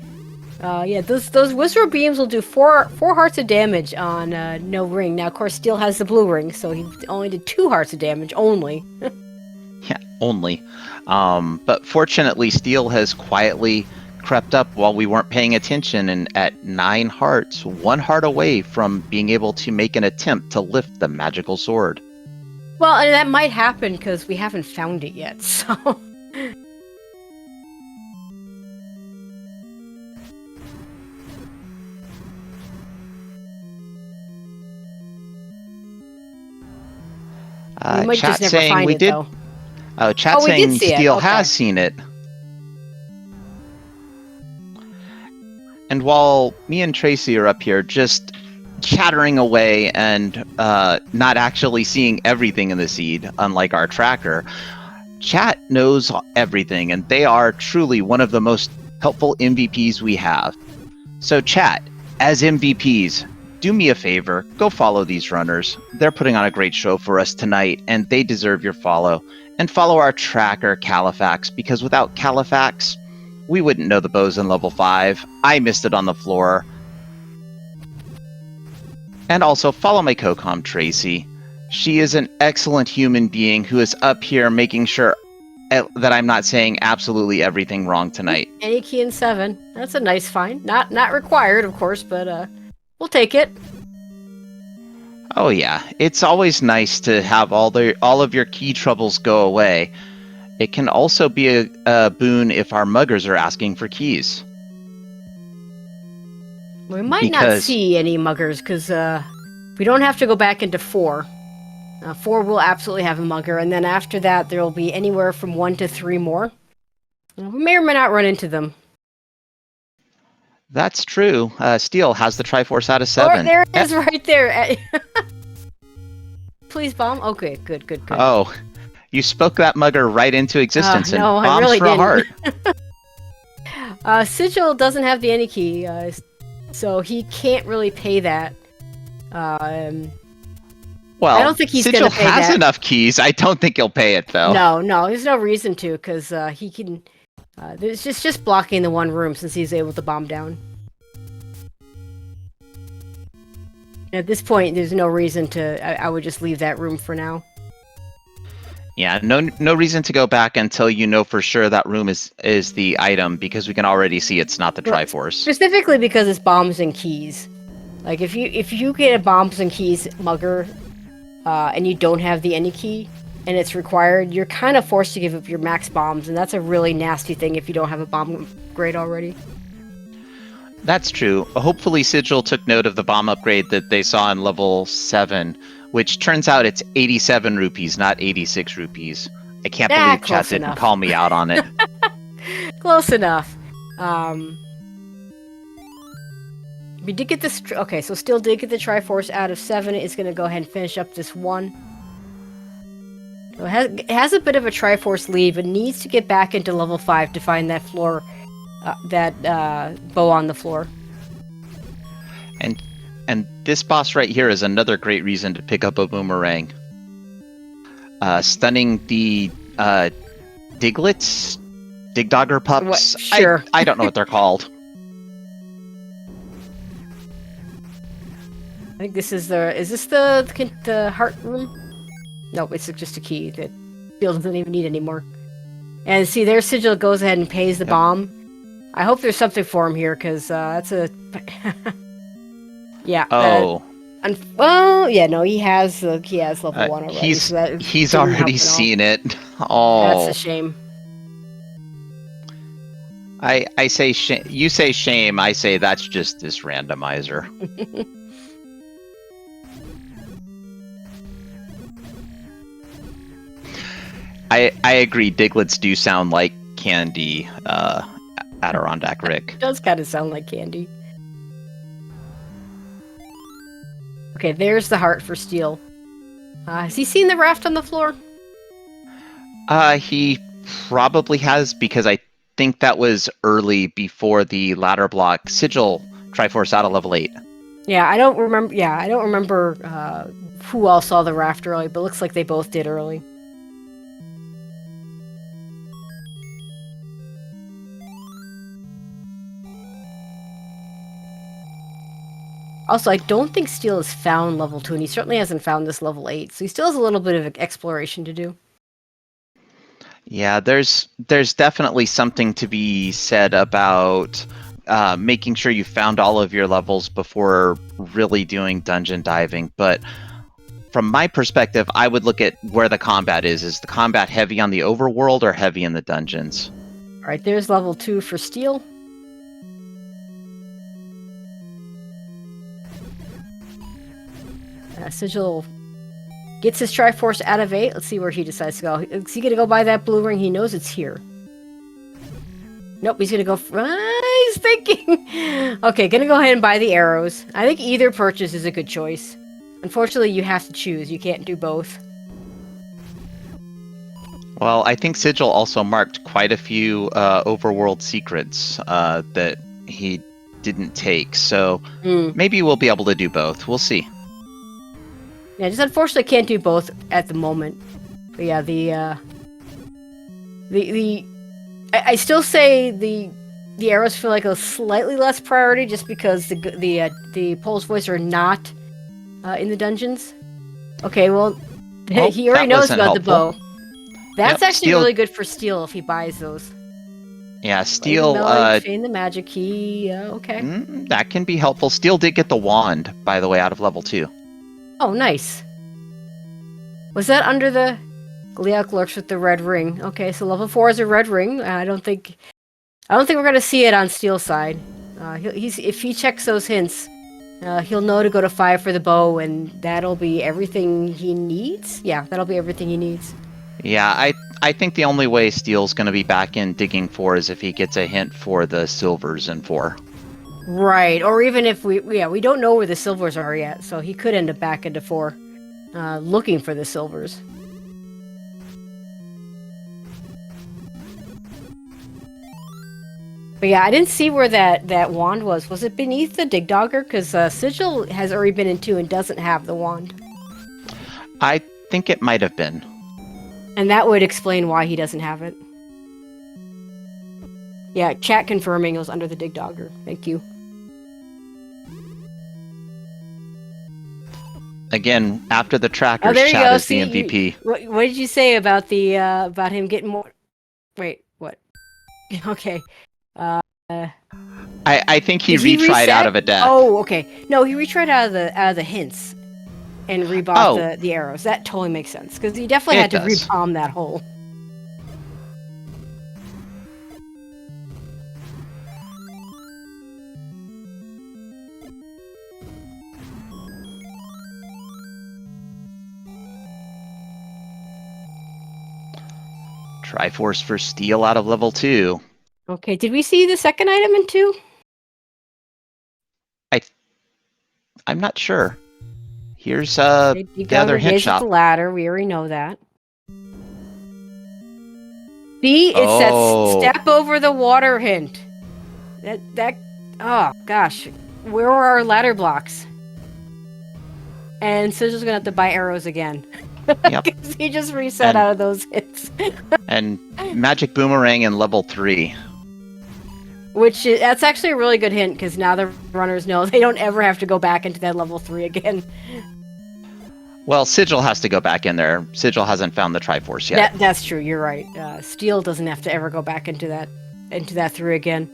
Yeah, those Wizrobe beams will do 4 hearts of damage on no ring. Now, of course, Steel has the blue ring, so he only did 2 hearts of damage, only. Yeah, only. But fortunately, Steel has quietly crept up while we weren't paying attention, and at 9 hearts, 1 heart away from being able to make an attempt to lift the magical sword. Well, and that might happen because we haven't found it yet, so... We might Chat just never saying find we it, did. though. Oh, chat Oh, we did saying see it. Steel Okay. has seen it. And while me and Tracy are up here just chattering away and not actually seeing everything in the seed, unlike our tracker, chat knows everything, and they are truly one of the most helpful MVPs we have. So chat, as MVPs, do me a favor, go follow these runners. They're putting on a great show for us tonight, and they deserve your follow. And follow our tracker, Califax, because without Califax, we wouldn't know the bow's in level 5. I missed it on the floor. And also follow my co-com, Tracy. She is an excellent human being who is up here making sure that I'm not saying absolutely everything wrong tonight. Any key in 7. That's a nice find. Not required, of course, but we'll take it. Oh yeah, it's always nice to have all of your key troubles go away. It can also be a boon if our muggers are asking for keys. We might not see any muggers, because we don't have to go back into 4. 4 will absolutely have a mugger, and then after that, there will be anywhere from 1 to 3 more. We may or may not run into them. That's true. Steel has the Triforce out of 7. Oh, there it is, right there. Please bomb. Okay, good. Oh, you spoke that mugger right into existence, no, and I bombs really for didn't. a heart. Sigil doesn't have the any key, so he can't really pay that. Well, I don't think he's Sigil gonna pay has that. enough keys. I don't think he'll pay it though. No, there's no reason to, because he can. There's just blocking the one room since he's able to bomb down. At this point, there's no reason to. I would just leave that room for now. Yeah, no reason to go back until you know for sure that room is the item, because we can already see it's not the Triforce. Specifically because it's bombs and keys. Like if you get a bombs and keys mugger, and you don't have the any key, and it's required, you're kind of forced to give up your max bombs, and that's a really nasty thing if you don't have a bomb upgrade already. That's true. Hopefully Sigil took note of the bomb upgrade that they saw in level 7, which turns out it's 87 rupees, not 86 rupees. I can't believe chat didn't call me out on it. Close enough. We did get this. Okay, so still did get the Triforce out of 7. It's going to go ahead and finish up this 1. So it has a bit of a Triforce lead, but needs to get back into level 5 to find that floor, bow on the floor. And this boss right here is another great reason to pick up a boomerang. Stunning the Diglets? Digdogger pups? What? Sure. I don't know what they're called. I think this is this the heart room? No, it's just a key that Bill doesn't even need anymore. And see, their Sigil goes ahead and pays the bomb. I hope there's something for him here, because that's a... yeah. Oh. Well, yeah, no, he has level 1 already. He's already seen it. Oh. That's a shame. I say you say shame, I say that's just this randomizer. I agree, Diglets do sound like candy, Adirondack Rick. It does kind of sound like candy. Okay, there's the heart for Steel. Has he seen the raft on the floor? He probably has, because I think that was early before the ladder block Sigil Triforce out of level 8. Yeah, I don't remember. Yeah, I don't remember who all saw the raft early, but it looks like they both did early. Also, I don't think Steel has found level 2, and he certainly hasn't found this level 8, so he still has a little bit of exploration to do. Yeah, there's definitely something to be said about making sure you found all of your levels before really doing dungeon diving, but from my perspective, I would look at where the combat is. Is the combat heavy on the overworld or heavy in the dungeons? Alright, there's level 2 for Steel. Sigil Gets his Triforce out of 8. Let's see where he decides to go. Is he going to go buy that blue ring? He knows it's here. Nope, he's going to go... he's thinking... Okay, going to go ahead and buy the arrows. I think either purchase is a good choice. Unfortunately, you have to choose. You can't do both. Well, I think Sigil also marked quite a few overworld secrets that he didn't take, so maybe we'll be able to do both. We'll see. Yeah, just unfortunately can't do both at the moment. But yeah, I still say the arrows feel like a slightly less priority just because the Pole's Voice are not in the dungeons. Okay, well he already knows about the bow. That's actually really good for Steel if he buys those. Yeah, Steel... Feign the magic key, okay. That can be helpful. Steel did get the wand, by the way, out of level 2. Oh, nice. Was that under the... Gleok lurks with the red ring. Okay, so level 4 is a red ring. I don't think we're gonna see it on Steel's side. If he checks those hints, he'll know to go to 5 for the bow, and that'll be everything he needs? Yeah, that'll be everything he needs. Yeah, I think the only way Steel's going to be back in digging 4 is if he gets a hint for the silvers in 4. Right, or even if we don't know where the silvers are yet, so he could end up back into 4, looking for the silvers. But yeah, I didn't see where that wand was. Was it beneath the dig dogger? Because Sigil has already been in 2 and doesn't have the wand. I think it might have been. And that would explain why he doesn't have it. Yeah, chat confirming it was under the dig dogger. Thank you. Again, after the trackers, chat is the MVP. What did you say about the about him getting more? Wait, what? Okay. I think he retried out of a deck. Oh, okay. No, he retried out of the hints and rebought the arrows. That totally makes sense because he definitely had to re-palm that hole. Triforce for Steel out of level 2. Okay, did we see the second item in 2? I'm not sure. Here's the other hint shop. The ladder, we already know that. B, it's that step over the water hint. That oh gosh. Where are our ladder blocks? And Sigil's gonna have to buy arrows again. Yep. He just reset out of those hits. And Magic Boomerang in level 3. That's actually a really good hint, because now the runners know they don't ever have to go back into that level 3 again. Well, Sigil has to go back in there. Sigil hasn't found the Triforce yet. That's true, you're right. Steel doesn't have to ever go back into that 3 again.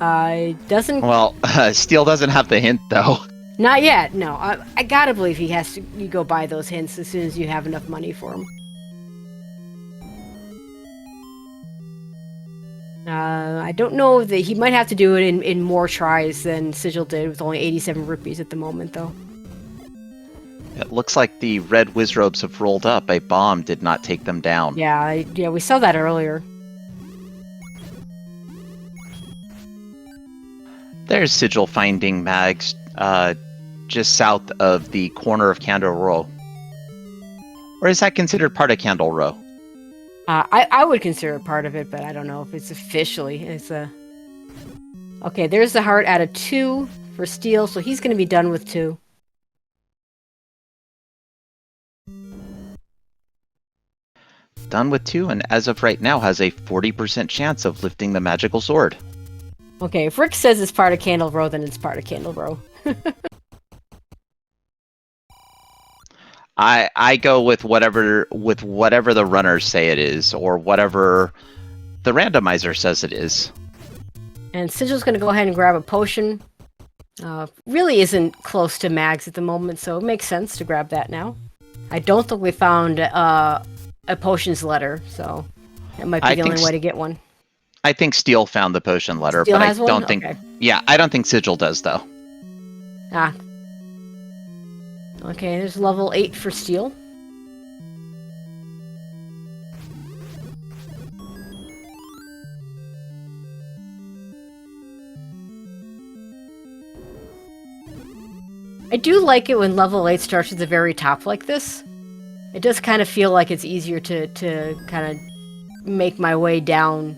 It doesn't... Well, Steel doesn't have the hint, though. Not yet, no. I gotta believe he has to go buy those hints as soon as you have enough money for them. I don't know that he might have to do it in more tries than Sigil did with only 87 rupees at the moment, though. It looks like the red Wizrobes have rolled up. A bomb did not take them down. Yeah, we saw that earlier. There's Sigil finding mags just south of the corner of Candle Row. Or is that considered part of Candle Row? I would consider it part of it, but I don't know if it's officially. Okay, there's the heart out of 2 for Steel, so he's going to be done with 2. Done with 2, and as of right now has a 40% chance of lifting the magical sword. Okay, if Rick says it's part of Candle Row, then it's part of Candle Row. I go with whatever the runners say it is, or whatever the randomizer says it is. And Sigil's going to go ahead and grab a potion. Really isn't close to mags at the moment, so it makes sense to grab that now. I don't think we found a potions letter, so it might be the only way to get one. I think Steel found the potion letter, Steel but has I don't one? think. Okay. Yeah, I don't think Sigil does though. Okay, there's level 8 for Steel. I do like it when level 8 starts at the very top like this. It does kind of feel like it's easier to kind of make my way down.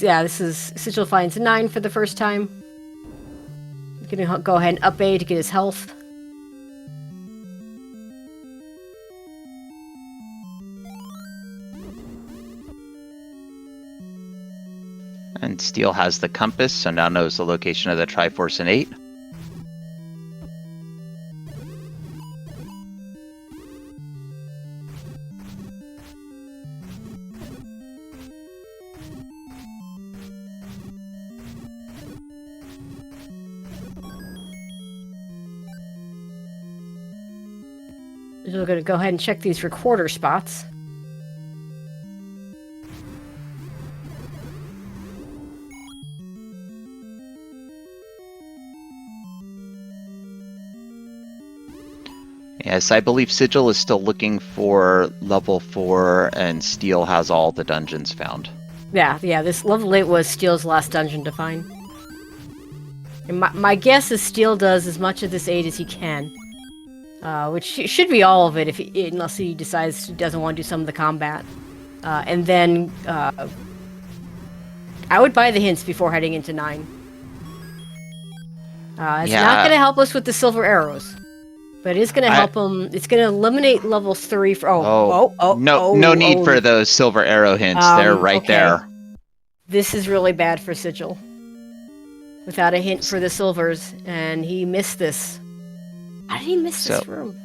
Yeah, this is Sigil finds 9 for the first time. Gonna go ahead and up A to get his health. And Steel has the compass, so now knows the location of the Triforce in 8. We're gonna go ahead and check these recorder spots. Yes, I believe Sigil is still looking for level 4, and Steel has all the dungeons found. Yeah, this level 8 was Steel's last dungeon to find. And my guess is Steel does as much of this 8 as he can. Which should be all of it, unless he decides he doesn't want to do some of the combat. And then, I would buy the hints before heading into 9. It's not going to help us with the silver arrows. But it is going to help him. It's going to eliminate level 3 for... No need for those silver arrow hints. They're right there. This is really bad for Sigil. Without a hint for the silvers, and he missed this. How did he miss this room?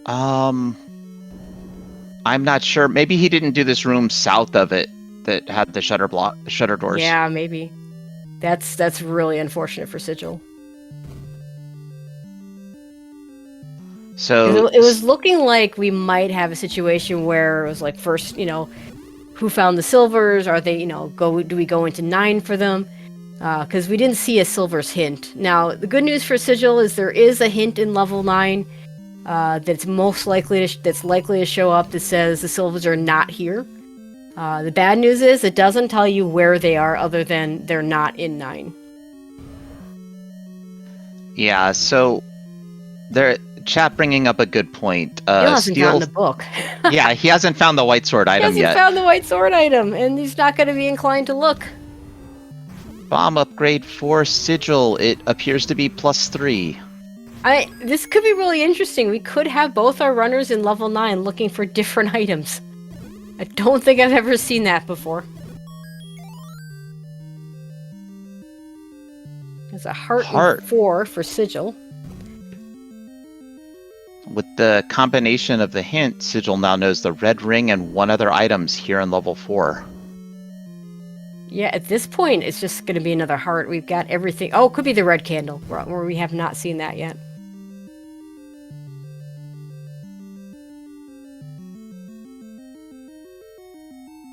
I'm not sure. Maybe he didn't do this room south of it that had the shutter doors. Yeah, maybe. That's really unfortunate for Sigil. So it was looking like we might have a situation where it was like first, who found the silvers? Are they, do we go into 9 for them? Because we didn't see a silver's hint. Now, the good news for Sigil is there is a hint in level 9 that's likely to show up that says the silvers are not here. The bad news is it doesn't tell you where they are other than they're not in 9. Yeah, so chat bringing up a good point. He hasn't found the book. Yeah, he hasn't found the white sword item yet. He hasn't found the white sword item, and he's not going to be inclined to look. Bomb upgrade for Sigil. It appears to be +3. This could be really interesting. We could have both our runners in level 9 looking for different items. I don't think I've ever seen that before. There's a heart. 4 for Sigil. With the combination of the hint, Sigil now knows the red ring and 1 other items here in level 4. Yeah, at this point, it's just going to be another heart. We've got everything. Oh, it could be the red candle, where we have not seen that yet.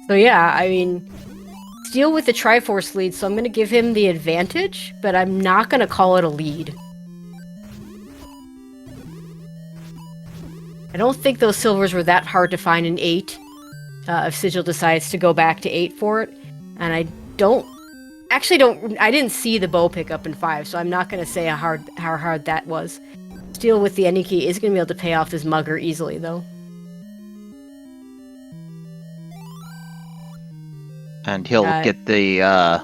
So yeah, I mean, Steel with the Triforce lead, so I'm going to give him the advantage, but I'm not going to call it a lead. I don't think those silvers were that hard to find in 8, if Sigil decides to go back to 8 for it. And I didn't see the bow pickup in 5, so I'm not going to say how hard that was. Steel with the any key is going to be able to pay off this mugger easily, though. And he'll get the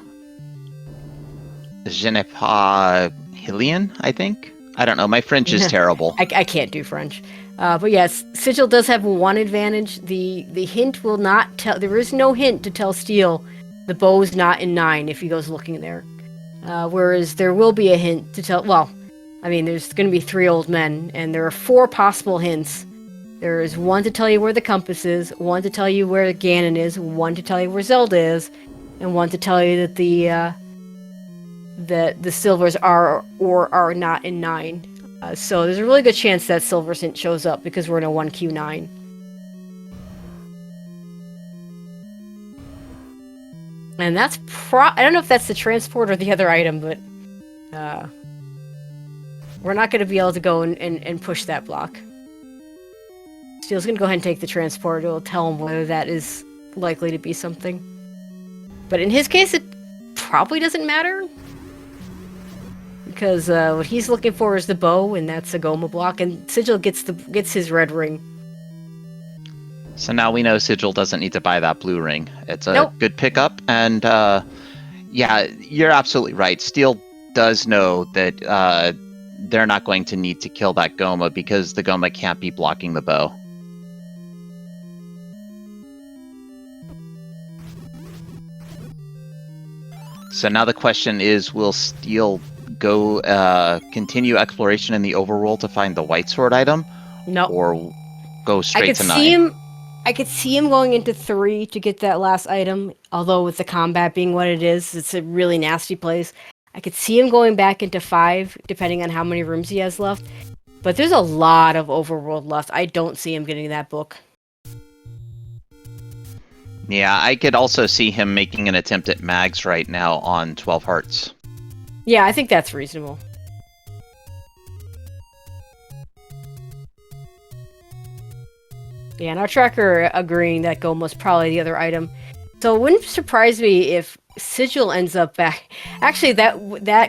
Je ne pas Hillian, I think. I don't know. My French is terrible. I can't do French. But yes, Sigil does have 1 advantage. The hint will not tell... There is no hint to tell Steel the bow's not in 9 if he goes looking there. Whereas there will be a hint to tell... Well, I mean, there's going to be 3 old men, and there are 4 possible hints. There is 1 to tell you where the compass is, 1 to tell you where Ganon is, 1 to tell you where Zelda is, and 1 to tell you that the silvers are or are not in 9. So there's a really good chance that silver hint shows up because we're in a 1Q9. And that's I don't know if that's the transport or the other item, but we're not going to be able to go and push that block. Steel's going to go ahead and take the transport. It'll tell him whether that is likely to be something. But in his case, it probably doesn't matter. Because what he's looking for is the bow, and that's a Goma block, and Sigil gets his red ring. So now we know Sigil doesn't need to buy that blue ring. It's a Nope. good pickup, and yeah, you're absolutely right. Steel does know that they're not going to need to kill that Goma because the Goma can't be blocking the bow. So now the question is, will Steel go continue exploration in the overworld to find the white sword item? No. Or go straight to 9? I could see him going into 3 to get that last item, although with the combat being what it is, it's a really nasty place. I could see him going back into 5, depending on how many rooms he has left. But there's a lot of overworld left. I don't see him getting that book. Yeah, I could also see him making an attempt at mags right now on 12 hearts. Yeah, I think that's reasonable. Yeah, and our tracker agreeing that Goma's probably the other item. So it wouldn't surprise me if Sigil ends up back. Actually, that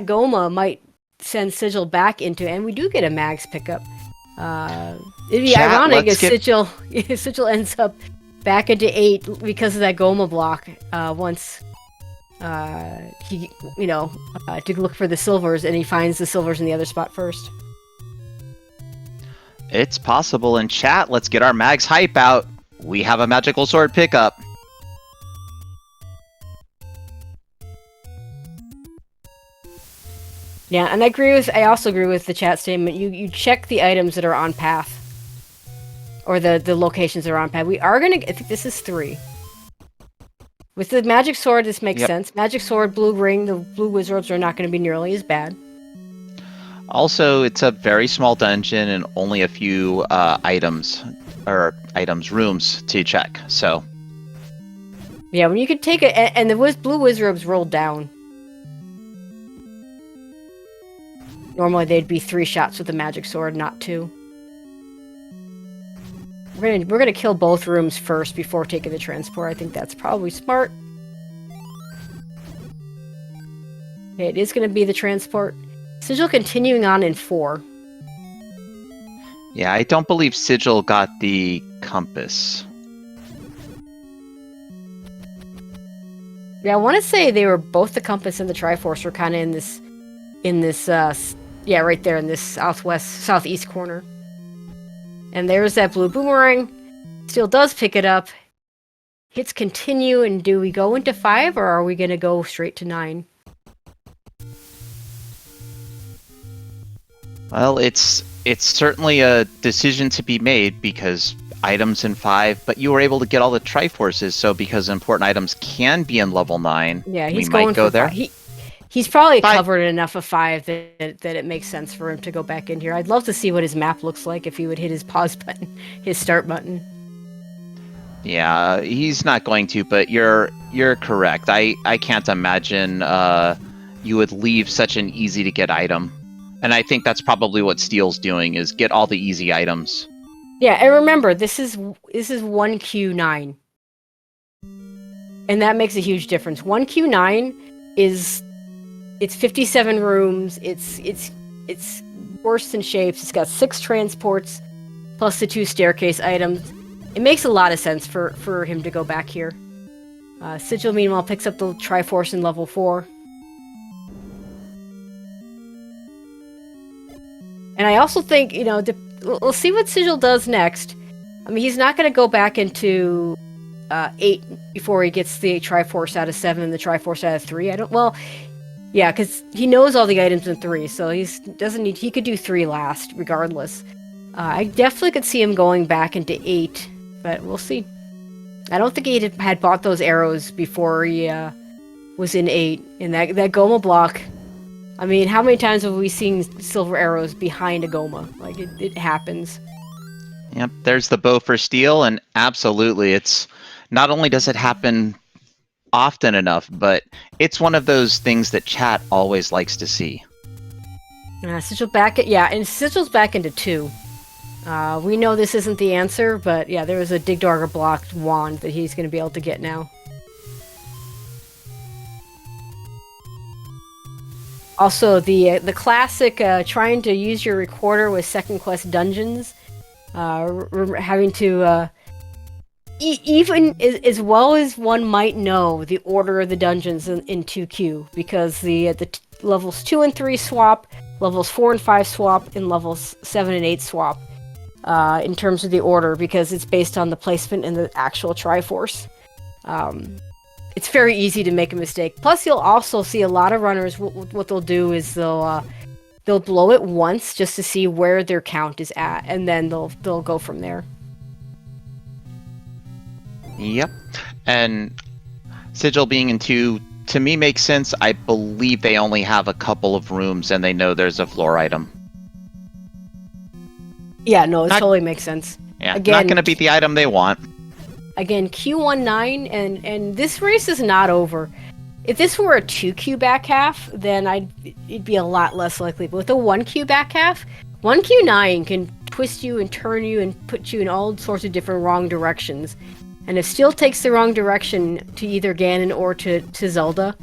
Goma might send Sigil back into, and we do get a mags pickup. It'd be ironic if Sigil ends up back into 8 because of that Goma block. Once he, to look for the silvers, and he finds the silvers in the other spot first. It's possible. In chat, let's get our mags hype out. We have a magical sword pickup. Yeah, and I also agree with the chat statement. You check the items that are on path. Or the locations that are on path. I think this is 3. With the magic sword, this makes sense. Magic sword, blue ring, the blue wizards are not going to be nearly as bad. Also, it's a very small dungeon and only a few rooms to check. So, yeah, when you could take it, and the blue wizards rolled down. Normally, they'd be 3 shots with the magic sword, not 2. We're gonna kill both rooms first before taking the transport. I think that's probably smart. Okay, it is gonna be the transport. Sigil continuing on in 4. Yeah, I don't believe Sigil got the compass. Yeah, I want to say they were both the compass and the Triforce were kind of in this, right there in this southeast corner. And there's that blue boomerang. Steel does pick it up. Hits continue, and do we go into 5 or are we gonna go straight to 9? Well, it's certainly a decision to be made because items in 5, but you were able to get all the Triforces, so because important items can be in level 9, yeah, we might go there. He's probably covered enough of 5 that it makes sense for him to go back in here. I'd love to see what his map looks like if he would hit his pause button, his start button. Yeah, he's not going to, but you're correct. I can't imagine you would leave such an easy to get item. And I think that's probably what Steel's doing, is get all the easy items. Yeah, and remember, this is 1Q9. And that makes a huge difference. 1Q9 it's 57 rooms, it's worse in shapes, it's got 6 transports, plus the 2 staircase items. It makes a lot of sense for him to go back here. Sigil, meanwhile, picks up the Triforce in level 4. And I also think, we'll see what Sigil does next. I mean, he's not going to go back into 8 before he gets the Triforce out of 7 and the Triforce out of 3. Because he knows all the items in 3, so he could do 3 last, regardless. I definitely could see him going back into 8, but we'll see. I don't think he had bought those arrows before he was in 8. And that Goma block, I mean, how many times have we seen silver arrows behind a Goma? Like, it happens. Yep, there's the bow for Steel, and absolutely, it's not only does it happen often enough, but it's one of those things that chat always likes to see. Sigil's back into 2. We know this isn't the answer, but yeah, there was a Digdogger blocked wand that he's going to be able to get now. Also, the classic trying to use your recorder with second quest dungeons, having to even as well as one might know the order of the dungeons in 2Q, because the levels 2 and 3 swap, levels 4 and 5 swap, and levels 7 and 8 swap in terms of the order, because it's based on the placement and the actual Triforce. It's very easy to make a mistake. Plus, you'll also see a lot of runners, what they'll do is they'll blow it once just to see where their count is at, and then they'll go from there. Yep. And Sigil being in 2, to me, makes sense. I believe they only have a couple of rooms and they know there's a floor item. Yeah, no, it totally makes sense. Yeah, again, not going to be the item they want. Again, Q19, and this race is not over. If this were a 2Q back half, then it'd be a lot less likely. But with a 1Q back half, 1Q9 can twist you and turn you and put you in all sorts of different wrong directions. And if Steel takes the wrong direction to either Ganon or to Zelda,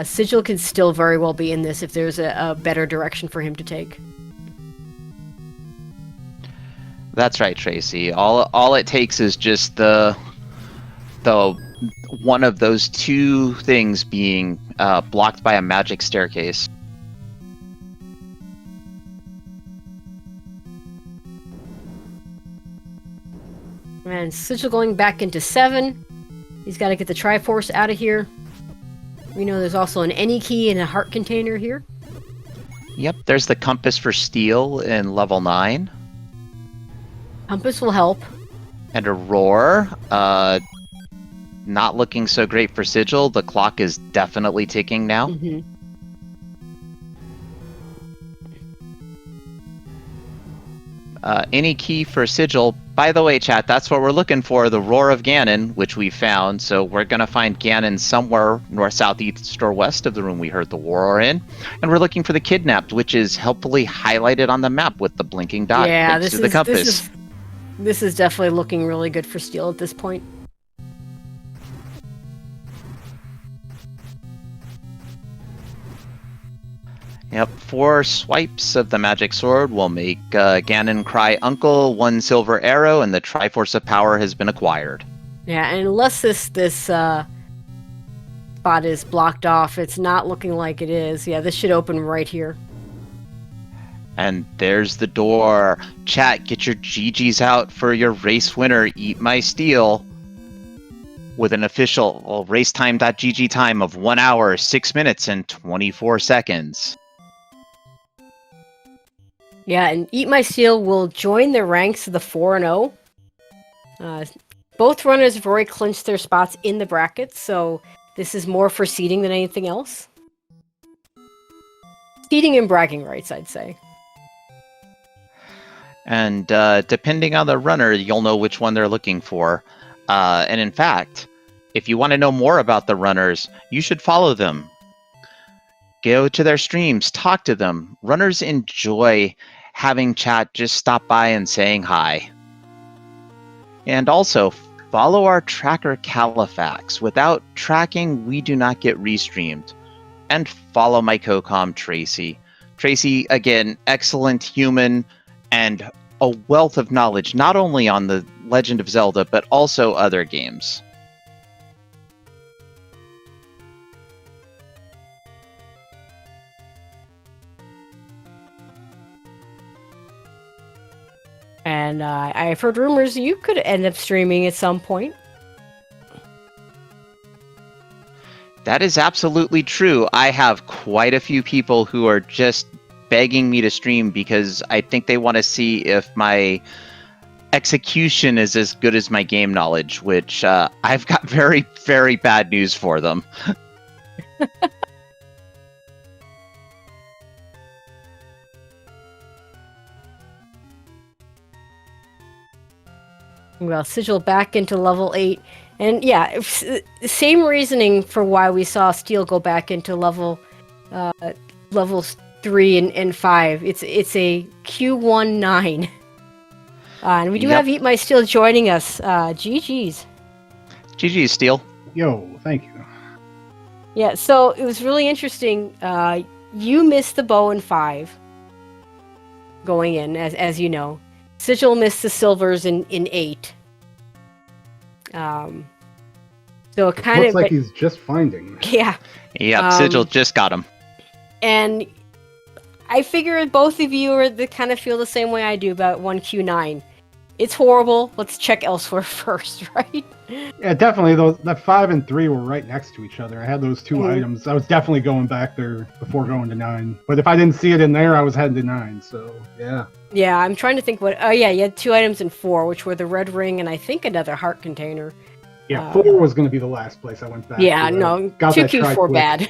Sigil can still very well be in this if there's a better direction for him to take. That's right, Tracy. All it takes is just the one of those two things being blocked by a magic staircase. And Sigil going back into 7. He's got to get the Triforce out of here. We know there's also an any key and a heart container here. Yep, there's the compass for Steel in level 9. Compass will help. And a roar. Not looking so great for Sigil. The clock is definitely ticking now. Mm-hmm. Any key for Sigil. By the way, chat, that's what we're looking for, the Roar of Ganon, which we found. So we're going to find Ganon somewhere north, south, east, or west of the room we heard the roar in. And we're looking for the Kidnapped, which is helpfully highlighted on the map with the blinking dot next to the compass. This is definitely looking really good for Steel at this point. Yep, 4 swipes of the magic sword will make Ganon cry uncle, 1 silver arrow, and the Triforce of Power has been acquired. Yeah, and unless this spot is blocked off, it's not looking like it is. Yeah, this should open right here. And there's the door. Chat, get your GGs out for your race winner, EatMySteel, with an official racetime.gg time of 1 hour, 6 minutes, and 24 seconds. Yeah, and EatMySteel will join the ranks of the 4-0. Both runners have already clinched their spots in the brackets, so this is more for seeding than anything else. Seeding and bragging rights, I'd say. And depending on the runner, you'll know which one they're looking for. And in fact, if you want to know more about the runners, you should follow them. Go to their streams, talk to them. Runners enjoy having chat, just stop by and saying hi. And also, follow our tracker Califax. Without tracking, we do not get restreamed. And follow my co-com Tracy. Tracy, again, excellent human and a wealth of knowledge, not only on the Legend of Zelda, but also other games. And I've heard rumors you could end up streaming at some point. That is absolutely true. I have quite a few people who are just begging me to stream because I think they want to see if my execution is as good as my game knowledge, which I've got very, very bad news for them. Well, Sigil back into level 8. And yeah, same reasoning for why we saw Steel go back into levels 3 and 5. It's a Q19. And we do have EatMySteel joining us. GG's. GG's, Steel. Yo, thank you. Yeah, so it was really interesting. you missed the bow in 5 going in, as you know. Sigil missed the silvers in 8. So it kind Looks of like he's just finding. Yeah. Yep, Sigil just got him. And I figure both of you are the kind of feel the same way I do about 1Q9. It's horrible. Let's check elsewhere first, right? Yeah, definitely. That 5 and 3 were right next to each other. I had those 2 items. I was definitely going back there before going to 9. But if I didn't see it in there, I was heading to 9. So yeah. Yeah, I'm trying to think what. Oh yeah, you had 2 items in 4, which were the red ring and I think another heart container. Yeah, 4 was going to be the last place I went back. Yeah, to. no, 2Q4 bad.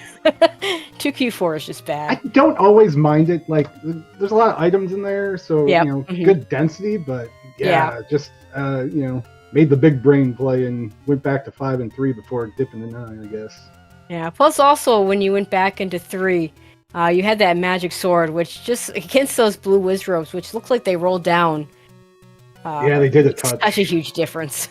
2Q4 is just bad. I don't always mind it. Like, there's a lot of items in there, so Yep. good density. But just made the big brain play and went back to 5 and 3 before dipping to 9, I guess. Yeah. Plus, also when you went back into 3, you had that magic sword, which just against those blue wizrobes, which looked like they rolled down. Yeah, they did a touch. Such a huge difference.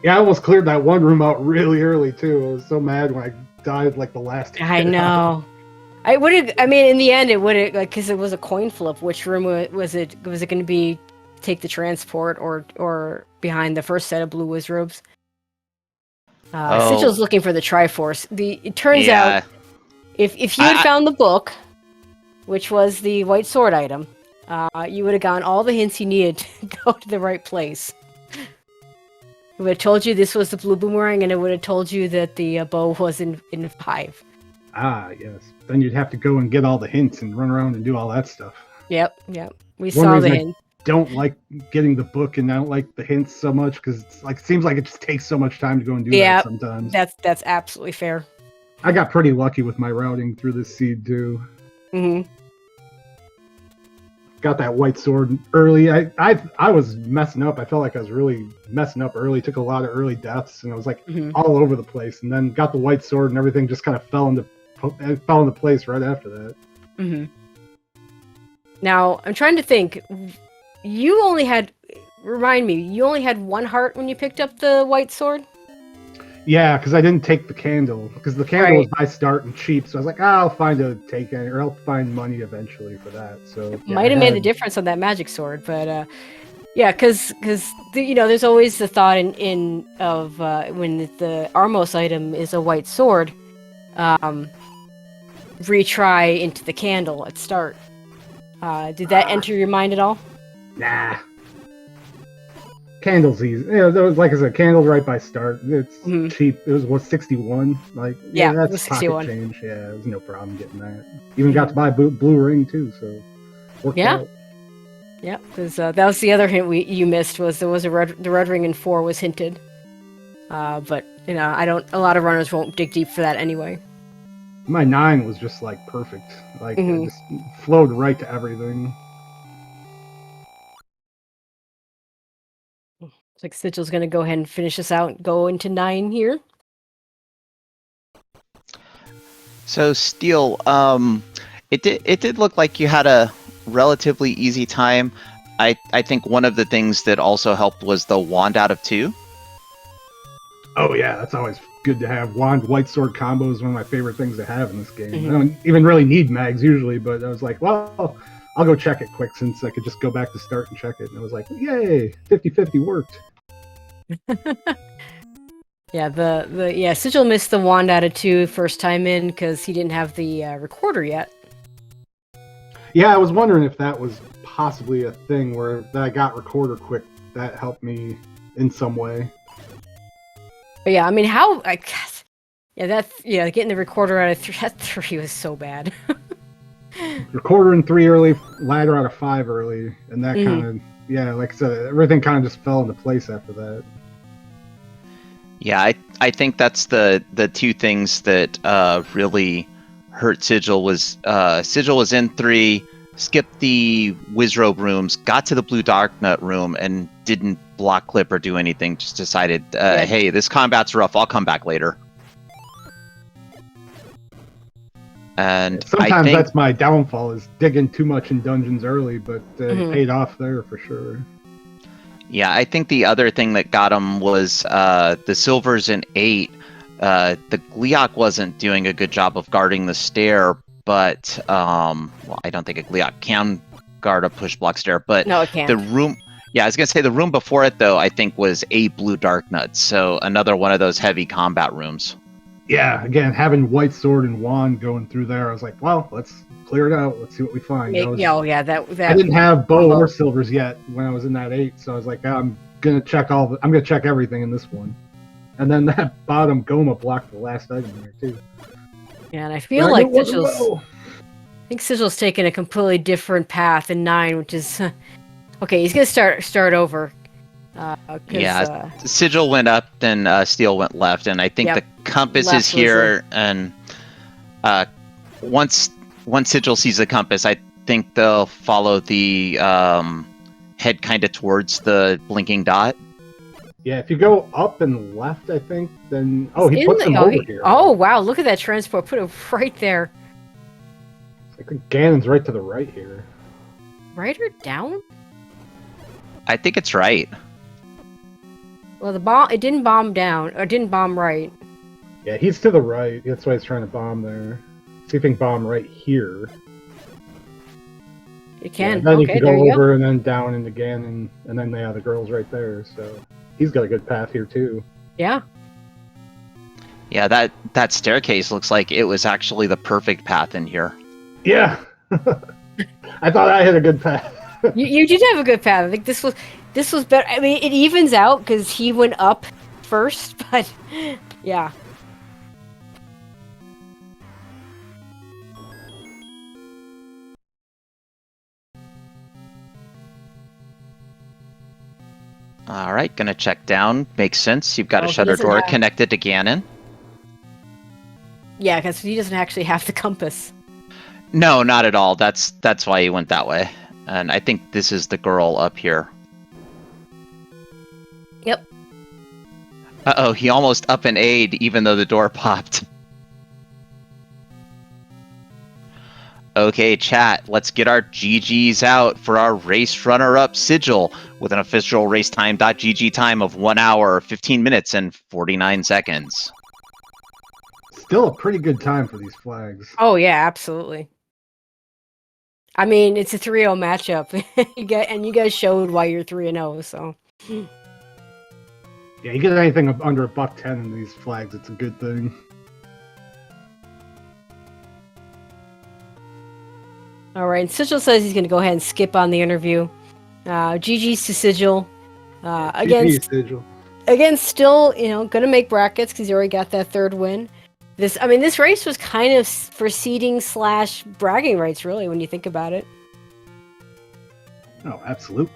Yeah, I almost cleared that one room out really early too. I was so mad when I died like the last. I know. I would have. I mean, in the end, it would have because it was a coin flip. Which room was it? Was it going to be take the transport or behind the first set of blue wizrobes? Sigil's looking for the Triforce. It turns out if you had found the book, which was the white sword item, you would have gotten all the hints you needed to go to the right place. It would have told you this was the blue boomerang, and it would have told you that the bow was in 5. Ah, yes. Then you'd have to go and get all the hints and run around and do all that stuff. Yep. We saw the hints. I don't like getting the book, and I don't like the hints so much because it seems like it just takes so much time to go and do that sometimes. That's absolutely fair. I got pretty lucky with my routing through this seed too. Mm-hmm. Got that white sword early. I was messing up. I felt like I was really messing up early. Took a lot of early deaths, and I was like all over the place. And then got the white sword, and everything just kind of fell into place right after that. Mm-hmm. Now I'm trying to think. You only had. Remind me. You only had 1 heart when you picked up the white sword. Yeah, because I didn't take the candle. Because the candle was my start and cheap, so I was like, I'll find a take or I'll find money eventually for that. So Might have made the difference on that magic sword, but because there's always the thought in when the Armos item is a white sword, retry into the candle at start. Did that enter your mind at all? Nah. Candle's easy. Like I said, candle's right by start. It's cheap. It was 61. Like that's it 61. Pocket change. Yeah, it was no problem getting that. Even got to buy blue ring too, so worked out. Yeah, because that was the other hint you missed was there was the red ring in 4 was hinted. But a lot of runners won't dig deep for that anyway. My 9 was just like perfect. Like it just flowed right to everything. Like Sigil's going to go ahead and finish this out and go into 9 here. So Steel, it did look like you had a relatively easy time. I think one of the things that also helped was the wand out of 2. Oh yeah, that's always good to have. Wand white sword combo is one of my favorite things to have in this game. I don't even really need mags usually, but I was like, well, I'll go check it quick since I could just go back to start and check it. And I was like, yay, 50-50 worked. Yeah, Sigil missed the wand out of 2 first time in because he didn't have the recorder yet. Yeah, I was wondering if that was possibly a thing where that I got recorder quick. That helped me in some way. But yeah, I mean, getting the recorder out of 3, that 3 was so bad. Recorder in 3 early, ladder out of 5 early, and that kind of, like I said, everything kind of just fell into place after that. Yeah, I think that's the 2 things that really hurt Sigil was Sigil was in 3, skipped the Wizrobe rooms, got to the Blue Darknut room, and didn't block clip or do anything. Just decided, hey, this combat's rough. I'll come back later. And sometimes that's my downfall is digging too much in dungeons early, but it paid off there for sure. Yeah, I think the other thing that got him was the silvers in 8. The Gliok wasn't doing a good job of guarding the stair, but well, I don't think a Gleeok can guard a push block stair. But No, it can't. the room, yeah, I was gonna say the room before it though, I think was a blue dark nut, so another one of those heavy combat rooms. Yeah, again, having white sword and wand going through there, I was like, well, let's clear it out. Let's see what we find. Yeah, oh yeah, that I didn't have bow or silvers yet when I was in that 8, so I was like, I'm gonna check everything in this one. And then that bottom Goma blocked the last item there too. Yeah, and I feel like Sigil's. I think Sigil's taking a completely different path in 9, which is okay. He's gonna start over. Yeah, Sigil went up, then Steel went left, and I think the compass Left is here. And once Sigil sees the compass, I think they'll follow the head kind of towards the blinking dot. Yeah, if you go up and left, I think, then he puts him over here. Oh wow, look at that transport! Put it right there. I think Ganon's right to the right here. Right or down? I think it's right. Well, the bomb, it didn't bomb down, or didn't bomb right. Yeah, he's to the right. That's why he's trying to bomb there. See if he can bomb right here. It can. Yeah, then okay, you can there go you over go. and then down into Ganon, and then the girl's right there. So he's got a good path here too. Yeah. Yeah, that staircase looks like it was actually the perfect path in here. Yeah, I thought I had a good path. you did have a good path. I think this was better. I mean, it evens out because he went up first, but yeah. All right, gonna check down. Makes sense. You've got a he shutter doesn't door have- connected to Ganon. Yeah, because he doesn't actually have the compass. No, not at all. That's why he went that way. And I think this is the girl up here. Yep. Uh-oh, he almost up and A'd even though the door popped. Okay, chat, let's get our GGs out for our race runner-up Sigil with an official racetime.gg time of 1 hour, 15 minutes, and 49 seconds. Still a pretty good time for these flags. Oh yeah, absolutely. I mean, it's a 3-0 matchup. You guys showed why you're 3-0, so. Yeah, you get anything under $110 in these flags, it's a good thing. All right, Sigil says he's going to go ahead and skip on the interview. GG's to Sigil. Again, still, going to make brackets because he already got that 3rd win. This race was kind of for seeding / bragging rights, really, when you think about it. Oh, absolutely.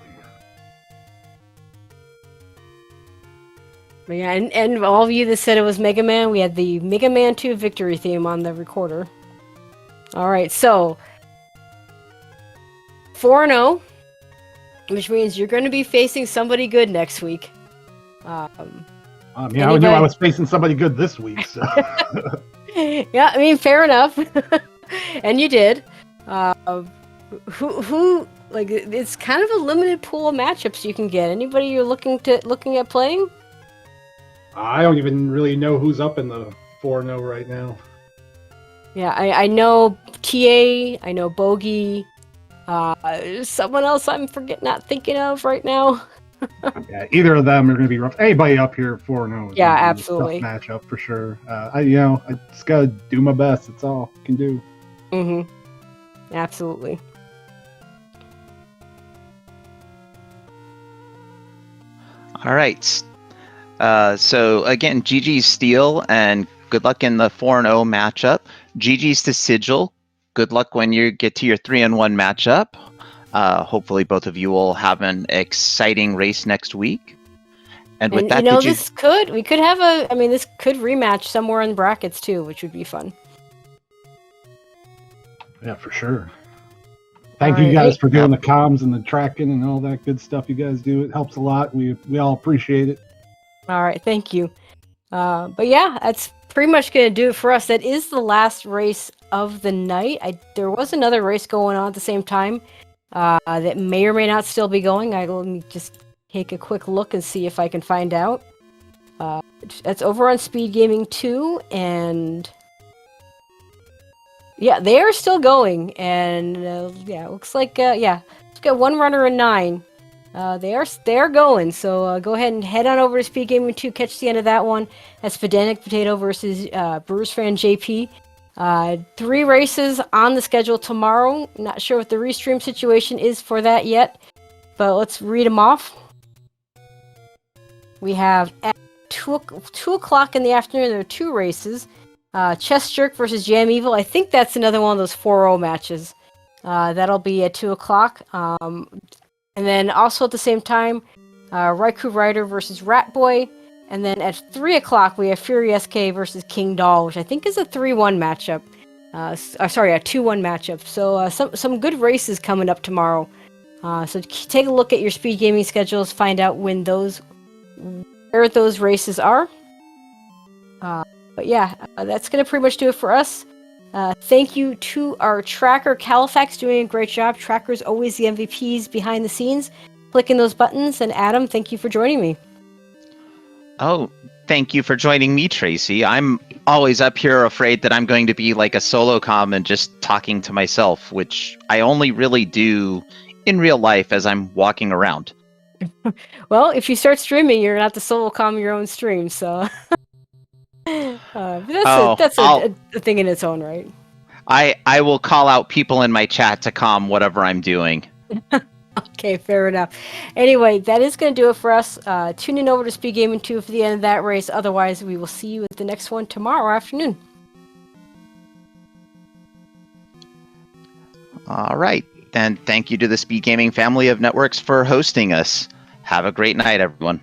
But yeah, and all of you that said it was Mega Man, we had the Mega Man 2 victory theme on the recorder. All right, so 4-0, which means you're going to be facing somebody good next week. I knew I was facing somebody good this week. So. Yeah, I mean, fair enough. And you did. Who like it's kind of a limited pool of matchups you can get. Anybody you're looking at playing? I don't even really know who's up in the 4-0 right now. Yeah, I know TA, I know Bogey, someone else I'm not thinking of right now. Yeah, either of them are going to be rough. Anybody up here 4-0 is yeah, gonna be absolutely a tough matchup for sure. I just got to do my best. That's all I can do. Mm-hmm. Absolutely. All right. So again, GG's Steel, and good luck in the 4-0 matchup. GG's to Sigil. Good luck when you get to your 3-1 matchup. Hopefully both of you will have an exciting race next week. And with that, this could rematch somewhere in brackets too, which would be fun. Yeah, for sure. Thank you guys for doing the comms and the tracking and all that good stuff you guys do. It helps a lot. We all appreciate it. All right, thank you. But yeah, that's pretty much going to do it for us. That is the last race of the night. There was another race going on at the same time that may or may not still be going. Let me just take a quick look and see if I can find out. That's over on SpeedGaming 2, and Yeah, they are still going, and yeah, it looks like let's get one runner in 9. They are going, so go ahead and head on over to Speed Gaming 2, catch the end of that one. That's Pedantic Potato versus Brewers fan JP. 3 races on the schedule tomorrow. Not sure what the restream situation is for that yet, but let's read them off. We have at 2 o'clock in the afternoon, there are 2 races. Chess Jerk versus Jam Evil. I think that's another one of those 4-0 matches. That'll be at 2 o'clock. And then also at the same time, Raikou Rider versus Rat Boy. And then at 3 o'clock, we have Fury SK versus King Doll, which I think is a 3-1 matchup. Sorry, a 2-1 matchup. So some good races coming up tomorrow. So take a look at your Speed Gaming schedules, find out where those races are. But yeah, that's going to pretty much do it for us. Thank you to our tracker, Califax, doing a great job. Tracker's always the MVPs behind the scenes, clicking those buttons. And Adam, thank you for joining me. Oh, thank you for joining me, Tracy. I'm always up here afraid that I'm going to be like a solo comm and just talking to myself, which I only really do in real life as I'm walking around. Well, if you start streaming, you're going to have to solo comm your own stream, so... that's a thing in its own right. I will call out people in my chat to calm whatever I'm doing. Okay, fair enough. Anyway, that is going to do it for us. Tune in over to Speed Gaming 2 for the end of that race. Otherwise, we will see you at the next one tomorrow afternoon. All right. Then thank you to the Speed Gaming family of networks for hosting us. Have a great night, everyone.